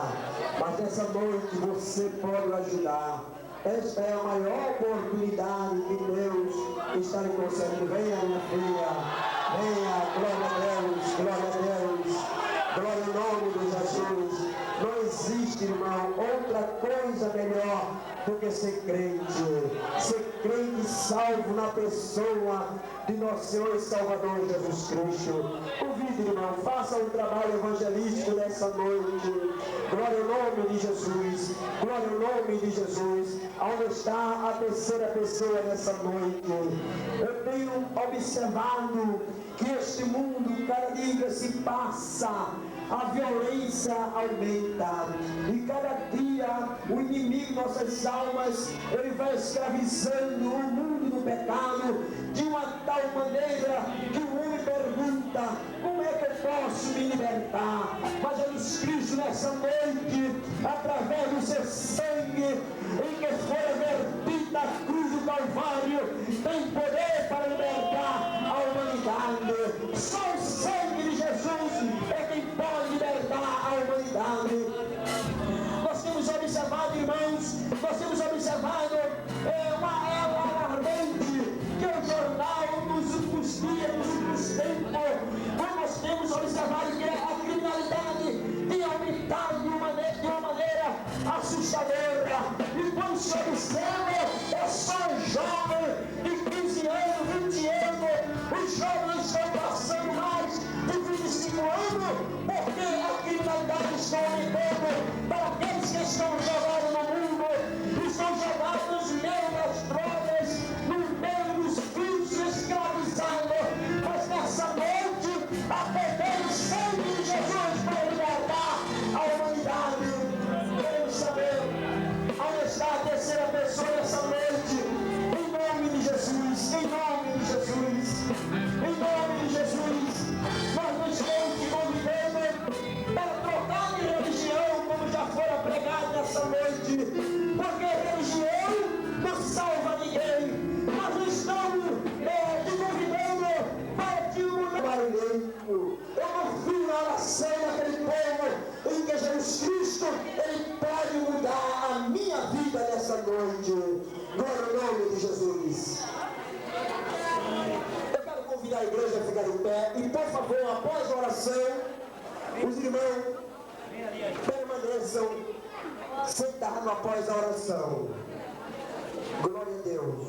mas nessa noite você pode ajudar. Esta é a maior oportunidade que Deus está lhe concedendo. Venha, minha filha, venha, glória a Deus, glória a Deus, glória ao nome de Jesus. Não existe, irmão, outra coisa melhor do que ser crente salvo na pessoa de nosso Senhor e Salvador Jesus Cristo. Convide, irmão, faça um trabalho evangelístico nessa noite. Glória ao nome de Jesus, glória ao nome de Jesus. Onde está a terceira pessoa nessa noite? Eu tenho observado que este mundo, cada dia que se passa, a violência aumenta, e cada dia o inimigo de nossas almas, ele vai escravizando o mundo do pecado de uma tal maneira que o homem pergunta: como é que eu posso me libertar? Mas Jesus Cristo nessa noite, através do seu sangue em que foi vertida a cruz do Calvário, tem poder para libertar a humanidade. Só o sangue de Jesus é quem pode libertar a humanidade. Nós temos observado, irmãos, nós temos observado uma era ardente que é o jornal dos últimos dias, dos últimos tempos. Nós temos observado que a criminalidade tem aumentado de uma maneira assustadora. E quando se observa, é só um jovem de 15 pé e, por favor, após a oração, os irmãos permaneçam sentados após a oração. Glória a Deus.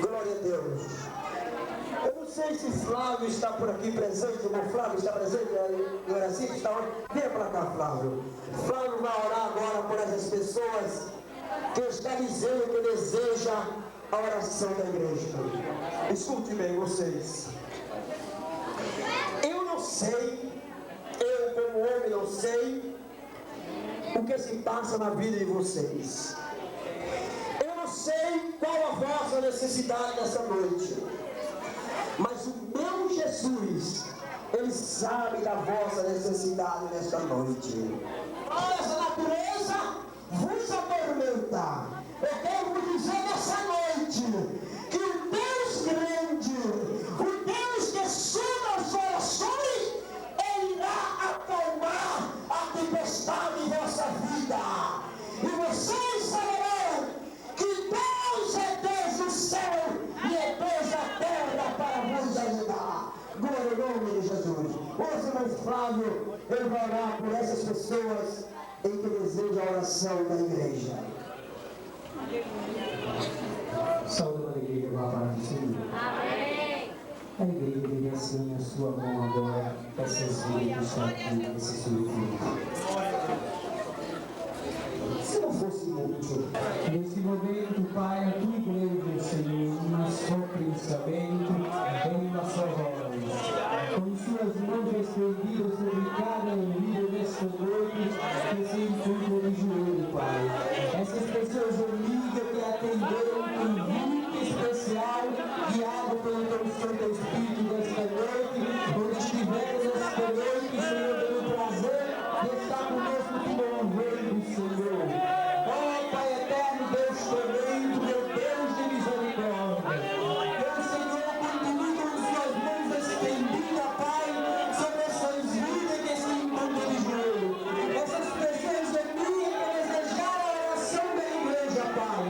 Glória a Deus. Eu não sei se Flávio está por aqui presente, o irmão Flávio está presente, não era assim que está onde? Venha para cá, Flávio. Flávio vai orar agora por essas pessoas que está dizendo que deseja a oração da igreja. Escute bem vocês. Eu não sei, eu como homem não sei o que se passa na vida de vocês. Eu não sei qual a vossa necessidade nessa noite. Mas o meu Jesus, Ele sabe da vossa necessidade nesta noite. Essa natureza vos atormenta. Eu quero vos dizer nessa noite que o Deus grande, o Deus que sonda as orações, Ele irá acalmar a tempestade em vossa vida. E vocês saberão que Deus é Deus do céu e é Deus da terra para vos ajudar. Glória ao nome de Jesus. Hoje, irmão Flávio, ele vai orar por essas pessoas em que desejam a oração da igreja. Saúde a alegria, palavra do Senhor. Amém. A igreja deve assim a sua mão agora, essas vidas que estão aqui nesse subtítulo. Se não fosse muito, nesse momento, Pai, a tua igreja, Senhor, uma só pensamento, em uma só voz. Com suas mãos estendidas sobre cada vida desta noite, que se encontra de joelho, Pai. Essas pessoas amigas que atenderam um convite especial, guiado pelo teu Santo Espírito desta noite, onde estiveram nesta noite, Senhor, pelo prazer de estar conosco te louvando, Senhor. Ó Pai eterno, Deus tremendo, meu Deus de misericórdia. Deus, Senhor, continue com suas mãos estendidas, Pai, sobre essas vidas que se encontram de joelho. Essas pessoas amigas que desejaram a oração da igreja, Pai.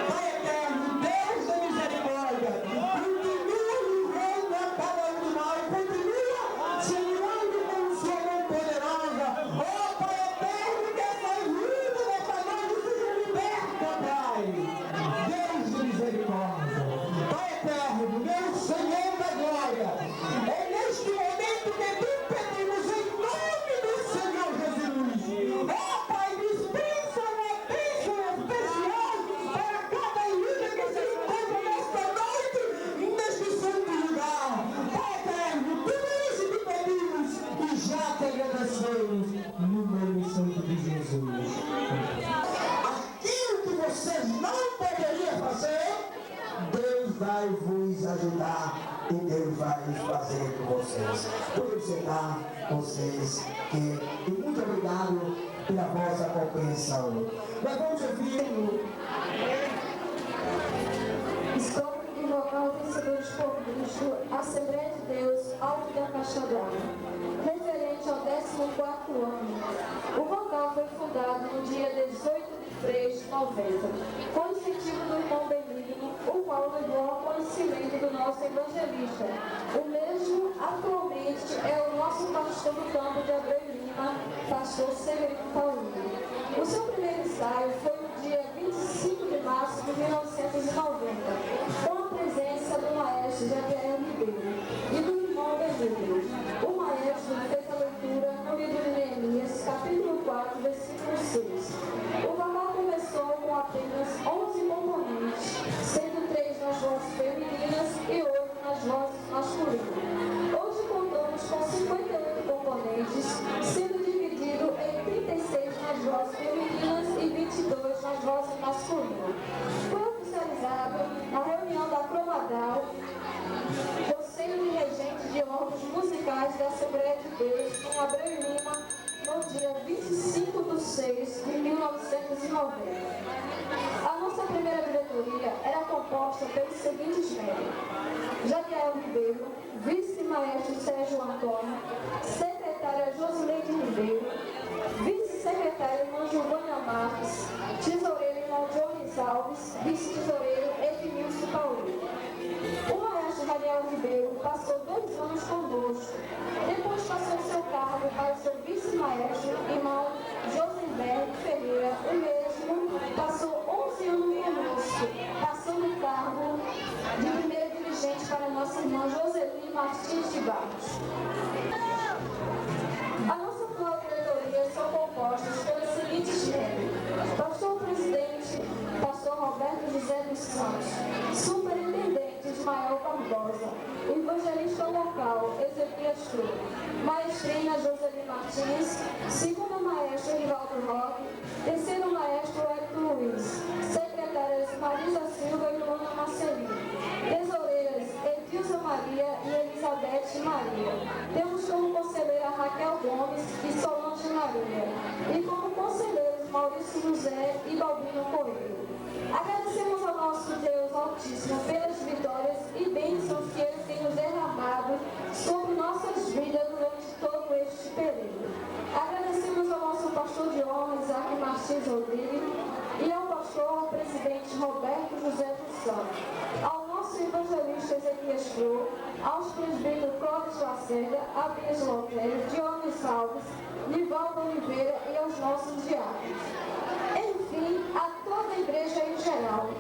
Pai eterno, Deus de misericórdia, continua livrando a cada um de nós, continua segurando com sua mão poderosa. Ó Pai eterno, que essas vidas desta noite sejam libertas, Pai. Deus de misericórdia. Pai eterno, meu Senhor da glória, é neste momento que te pedimos em nome do Senhor Jesus. Ó Pai, dispensa uma bênção especial para cada vida que se encontra nesta noite, neste santo lugar. Pai eterno, tudo isso te pedimos e já te agradecemos no nome santo de Jesus. Aquilo que vocês não poderiam fazer, Deus vai vos ajudar e Deus vai fazer com vocês. Podem sentar vocês e muito obrigado pela vossa compreensão. Nós vamos ouvir Escopo de vocal vencedores por Cristo, Assembleia de Deus, Alto da Caixa d'Água, referente ao 14º ano. O vocal foi fundado no dia 18 de 3 de 90, com incentivo do irmão Benigno, o qual levou ao conhecimento do nosso evangelista. O mesmo, atualmente, é o nosso pastor do campo de Abreu Lima, pastor Severino Paulino. O seu primeiro ensaio foi no dia 25 de março de 1990, com a presença do maestro Javier Ribeiro e do irmão Benigno. O maestro fez a leitura no livro de Neemias, capítulo 4, versículo 6. O vocal começou com apenas 11 componentes, sendo 3 nas vozes femininas e 8 nas vozes masculinas. Hoje contamos com 58 componentes, sendo dividido em 36 nas vozes femininas e 22 nas vozes masculinas. Foi oficializado na reunião da Cromadal, conselho de regente de órgãos musicais da Assembleia de Deus, em Abreu Lima, no dia 25 de 6 de 1990. A nossa primeira diretoria era composta pelos seguintes membros: Javier Ribeiro, vice-maestro Sérgio Antônio, secretária Josileide Ribeiro, vice-secretário irmão Giovânia Marques, tesoureiro irmão Jones Alves, vice-tesoureiro Edmilson Paulino. O maestro Javier Ribeiro passou 2 anos conosco. Depois passou seu cargo para o seu vice-maestro, irmão Josenberg Ferreira, o mesmo passou 11 anos conosco, passando o cargo de primeiro dirigente para nossa irmã Joseli Martins de Barros. A nossa atual diretoria são compostas pelos seguintes membros: pastor-presidente, pastor Roberto José dos Santos, superintendente Ismael Barbosa, evangelista local Ezequias Cruz, maestrina Joseli Martins, segundo maestro Rivaldo Roque, terceiro maestro Hélio Luiz, secretárias Marisa Silva e Luana Marcelino, tesoureiras Edilza Maria e Elizabeth Maria. Temos como conselheira Raquel Gomes e Solange Maria, e como conselheiros Maurício José e Balbino Coelho. Agradecemos ao nosso Deus Altíssimo pelas vitórias e bênçãos que Ele tem nos derramado sobre nossas vidas durante todo este período. Agradecemos ao nosso pastor de honra, Isaac Martins Rodrigues, e ao pastor presidente Roberto José dos Santos, ao nosso evangelista Ezequias Cruz, aos presbíteros Clóvis Lacerda, Abias Lotério, Dionis Alves, Nivaldo Oliveira e aos nossos diáconos. Enfim, a toda a igreja em geral,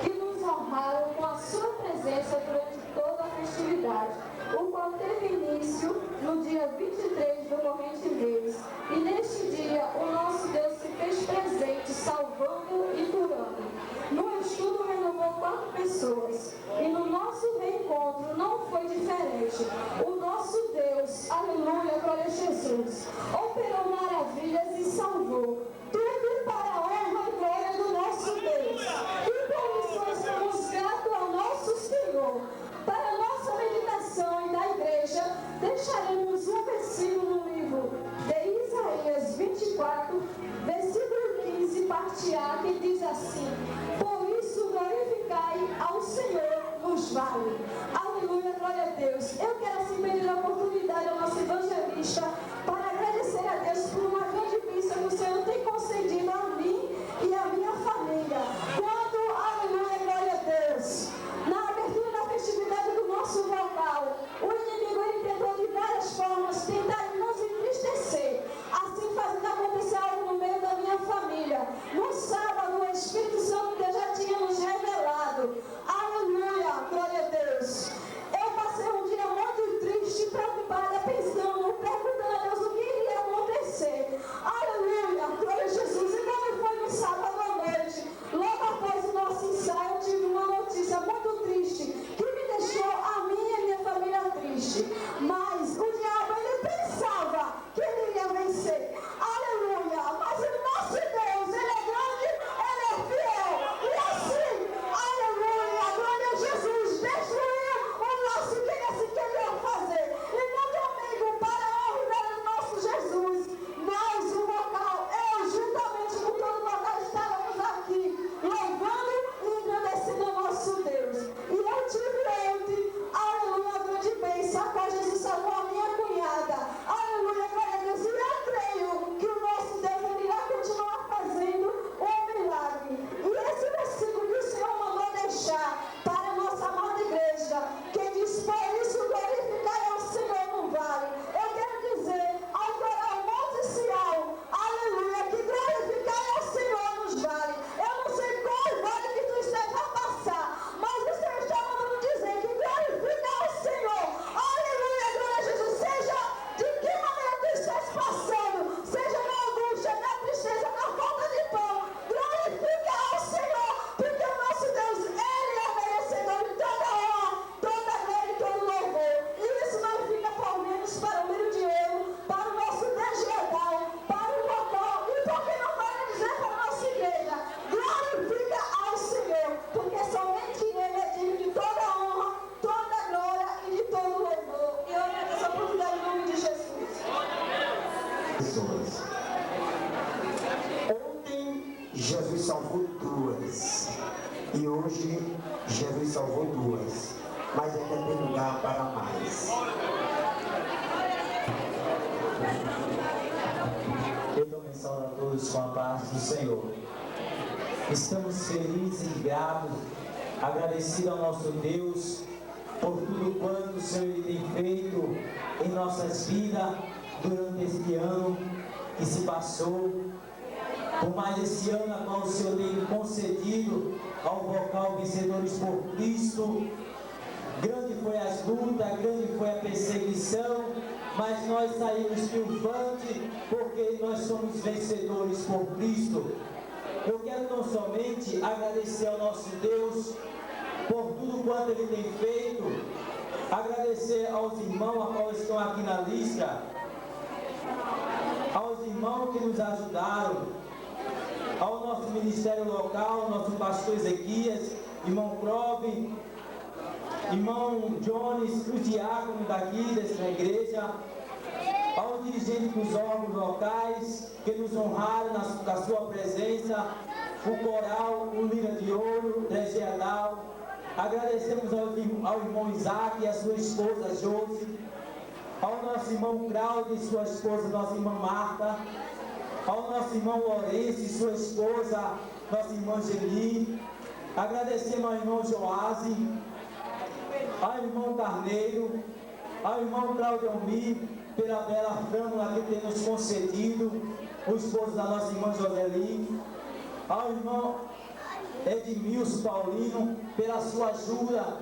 que nos honraram com a sua presença durante toda a festividade, o qual teve início no dia 23 do corrente mês. E neste dia, o nosso Deus se fez presente, salvando e curando. No estudo renovou 4 pessoas, e no nosso reencontro não foi diferente. O nosso Deus, aleluia, glória a Jesus, operou maravilhas e salvou. Tudo para a honra e glória do nosso Deus. E por isso nós estamos gratos ao nosso Senhor. Para a nossa meditação e da igreja, deixaremos um versículo no livro de Isaías 24, versículo 15, parte A, que diz assim: por isso glorificai ao Senhor nos vale. Aleluia, glória a Deus. Eu quero assim pedir a oportunidade ao nosso evangelista para agradecer a Deus por uma grande bênção que o Senhor tem concedido a mim e a minha família. Quando, aleluia, glória a Deus, na abertura da festividade do nosso local, o inimigo ele tentou de várias formas tentar nos entristecer, assim fazendo acontecer algo no meio da minha família. No sábado, o Espírito Santo Deus já tinha nos revelado. Aleluia, glória a Deus. Eu passei um dia muito triste, preocupada, pensando, perguntando a Deus o que iria acontecer. Aleluia, glória a Jesus. E quando foi no sábado à noite, logo após o nosso ensaio, eu tive uma notícia muito triste, que me deixou a mim e a minha família triste. Mas o diabo, ele pensava que ele iria vencer. Aleluia, mas o nosso Deus, ele é grande, ele é fiel. E assim, aleluia, glória a Jesus, destruiu o nosso que ele assim queria fazer. E meu amigo, para a honra e glória do nosso Jesus, nós, o vocal, eu juntamente com todo o vocal, estávamos aqui louvando e engrandecendo o nosso Deus. E eu tive ontem, aleluia, a grande bênção, a qual Jesus salvou a minha cunhada. Aleluia, glória a Deus. E eu creio que o nosso Deus ele irá continuar fazendo o milagre. E esse versículo que o Senhor mandou deixar para a nossa amada igreja, que diz: por isso glorificai ao Senhor no vale. Eu quero dizer ao coral Monte Sião, aleluia, que glorificai ao Senhor nos vale. Eu não sei qual vale que tu esteja a passar, mas o Senhor está mandando dizer que glorifica ao Senhor. Aleluia, glória a Jesus. Seja de que maneira tu estás passando, seja na angústia, na tristeza, na falta de pão, glorifica ao Senhor, porque o nosso Deus, ele é merecedor de toda honra, toda glória e todo louvor. E isso não fica por menos para o milho de ouro, para o nosso desredal, para o local, e por que não vai dizer para a nossa igreja: glorifica ao Senhor, porque somente ele é digno de toda honra, toda glória e de todo louvor. E eu agradeço a oportunidade em nome de Jesus. Pessoas. Ontem Jesus salvou 2 e hoje Jesus salvou 2, mas ainda tem lugar para mais. Eu também saúdo a todos com a paz do Senhor. Estamos felizes e gratos, agradecidos ao nosso Deus por tudo quanto o Senhor mais vida durante este ano que se passou, por mais esse ano a qual o Senhor tem concedido ao vocal Vencedores por Cristo. Grande foi as lutas, grande foi a perseguição, mas nós saímos triunfantes porque nós somos vencedores por Cristo. Eu quero não somente agradecer ao nosso Deus por tudo quanto Ele tem feito, agradecer aos irmãos a qual estão aqui na lista, aos irmãos que nos ajudaram, ao nosso ministério local, nosso pastor Ezequias, irmão Crobe, irmão Jones, os diáconos daqui dessa igreja, aos dirigentes dos órgãos locais que nos honraram na sua presença, o coral, o Lira de Ouro, Dregiadal. Agradecemos ao irmão Isaac e a sua esposa Josi, ao nosso irmão Claudio e sua esposa, nossa irmã Marta, ao nosso irmão Lourenço e sua esposa, nossa irmã Geni. Agradecemos ao irmão Joásio, ao irmão Carneiro, ao irmão Claudio Almir, pela bela fama que tem nos concedido, o esposo da nossa irmã Joseli, ao irmão Edmilson Paulino, pela sua ajuda,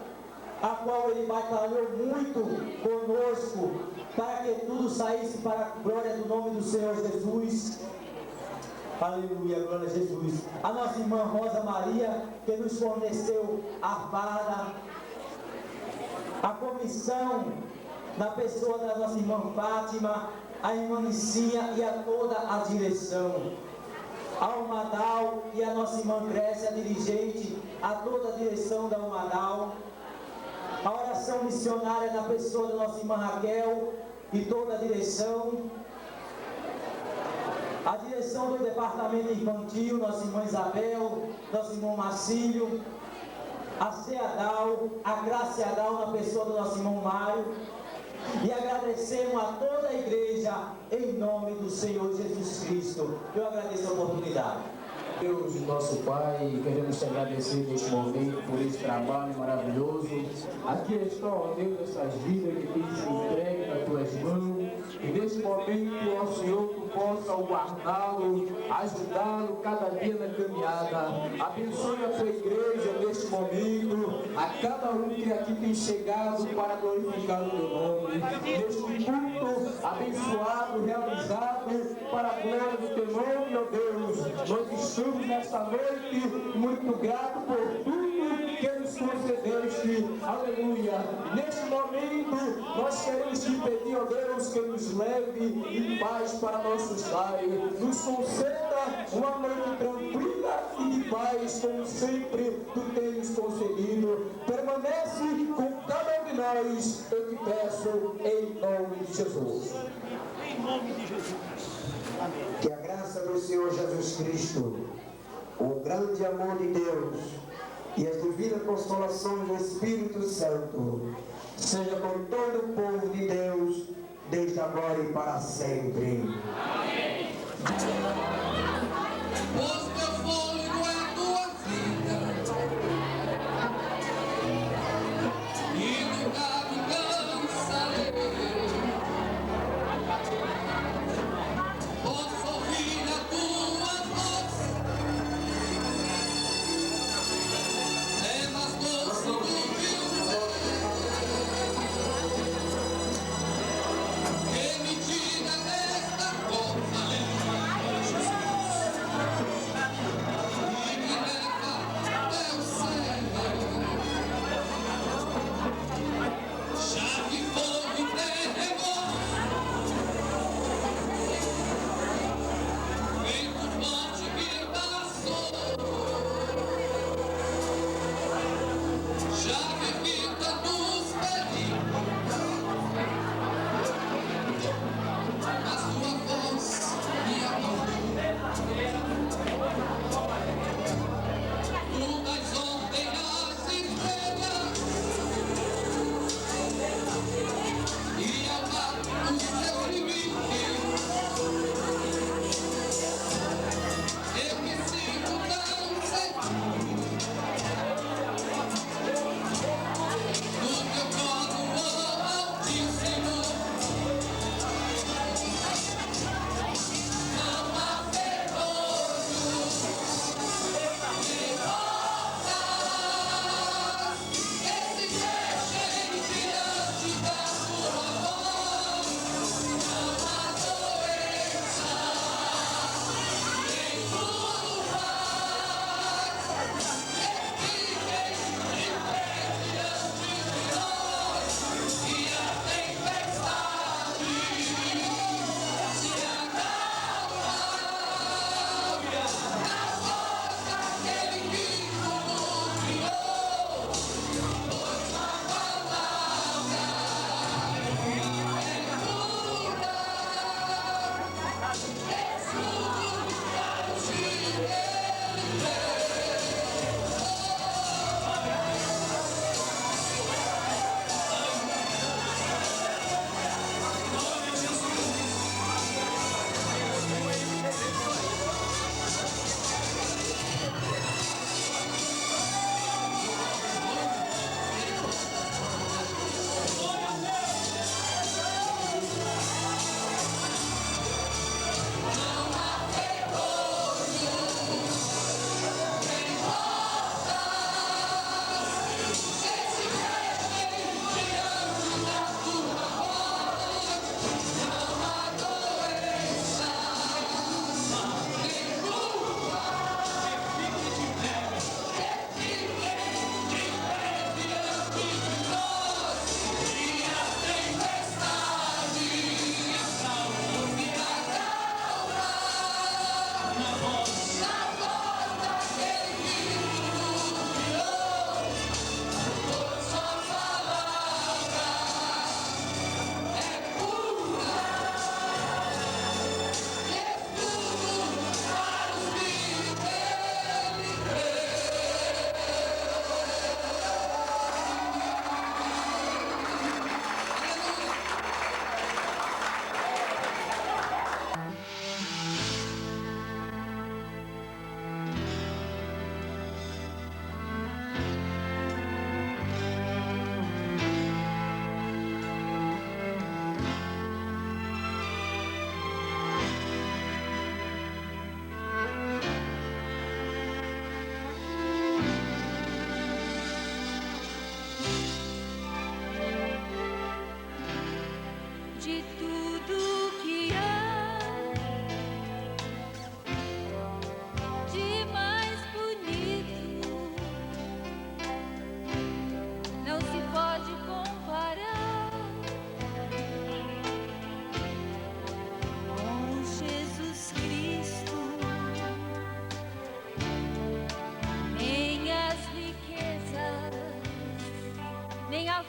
a qual ele batalhou muito conosco, para que tudo saísse para a glória do nome do Senhor Jesus. Aleluia, glória a Jesus. A nossa irmã Rosa Maria, que nos forneceu a farda, a comissão, na pessoa da nossa irmã Fátima, a irmã Nicinha e a toda a direção. Ao Madal e a nossa irmã Grécia, dirigente, a toda a direção da Umadal. A oração missionária na pessoa da nossa irmã Raquel e toda a direção. A direção do departamento infantil, nossa irmã Isabel, nosso irmão Marcílio. A Seadal, a Graciadal na pessoa do nosso irmão Mário. E agradecemos a toda a igreja em nome do Senhor Jesus Cristo. Eu agradeço a oportunidade. Deus, nosso Pai, queremos te agradecer neste momento por esse trabalho maravilhoso. Aqui estão, ó Deus, essas vidas que têm se entregue nas tuas mãos. E nesse momento, ó Senhor, tu possa guardá-lo, ajudá-lo cada dia na caminhada. Abençoe a tua igreja neste momento, a cada um que aqui tem chegado para glorificar o teu nome. Neste culto abençoado, realizado para a glória do teu nome, ó Deus. Nós estamos nesta noite muito gratos por tudo que nos concedeste. Aleluia. Neste momento, nós queremos te pedir, ó Deus, que nos leve em paz para nossos lares. Nos conceda uma noite tranquila e de paz, como sempre tu tens concedido. Permanece com cada um de nós, eu te peço, em nome de Jesus. Em nome de Jesus. Amém. Que a graça do Senhor Jesus Cristo, o grande amor de Deus e as divinas consolações do Espírito Santo seja com todo o povo de Deus, desde agora e para sempre. Amém. Pois teu fôlego é tua vida e nunca me cansarei. Posso ouvir a tua voz, é mais doce do que o mel, que me tira desta forma.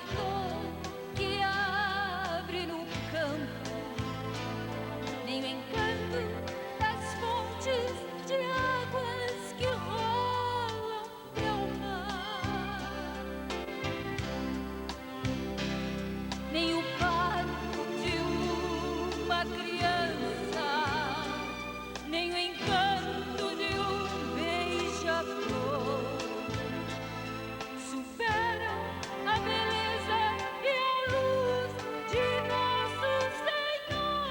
flor que abre no campo, nem o encanto das fontes de águas que rolam pelo mar, nem o parto de uma criança, nem o encanto de um beija-flor superam a beleza e a luz de nosso Senhor.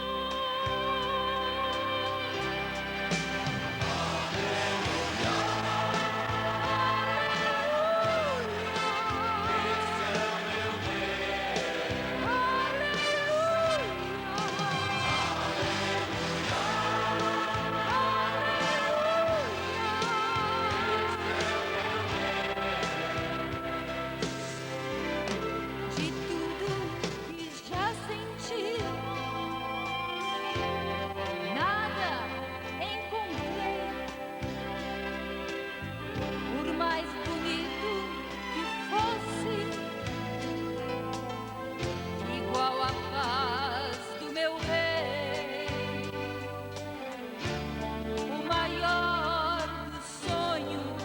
De tudo que já senti, nada encontrei, por mais bonito que fosse, igual a paz do meu rei. O maior dos sonhos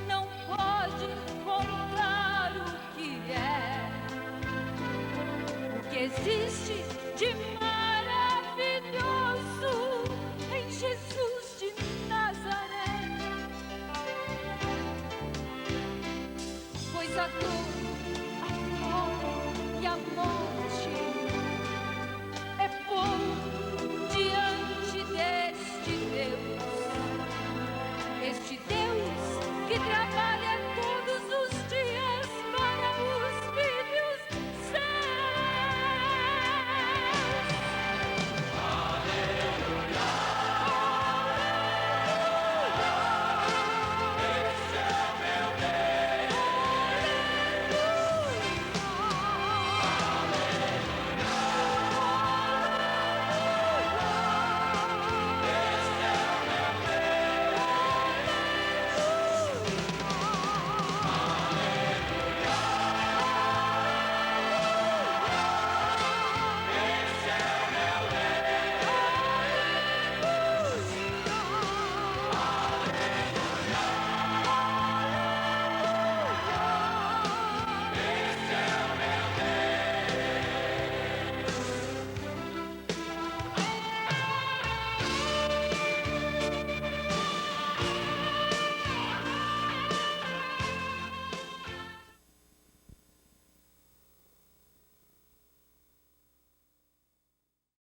não pode encontrar o que é, o que existe de maravilhoso em Jesus de Nazaré, pois a dor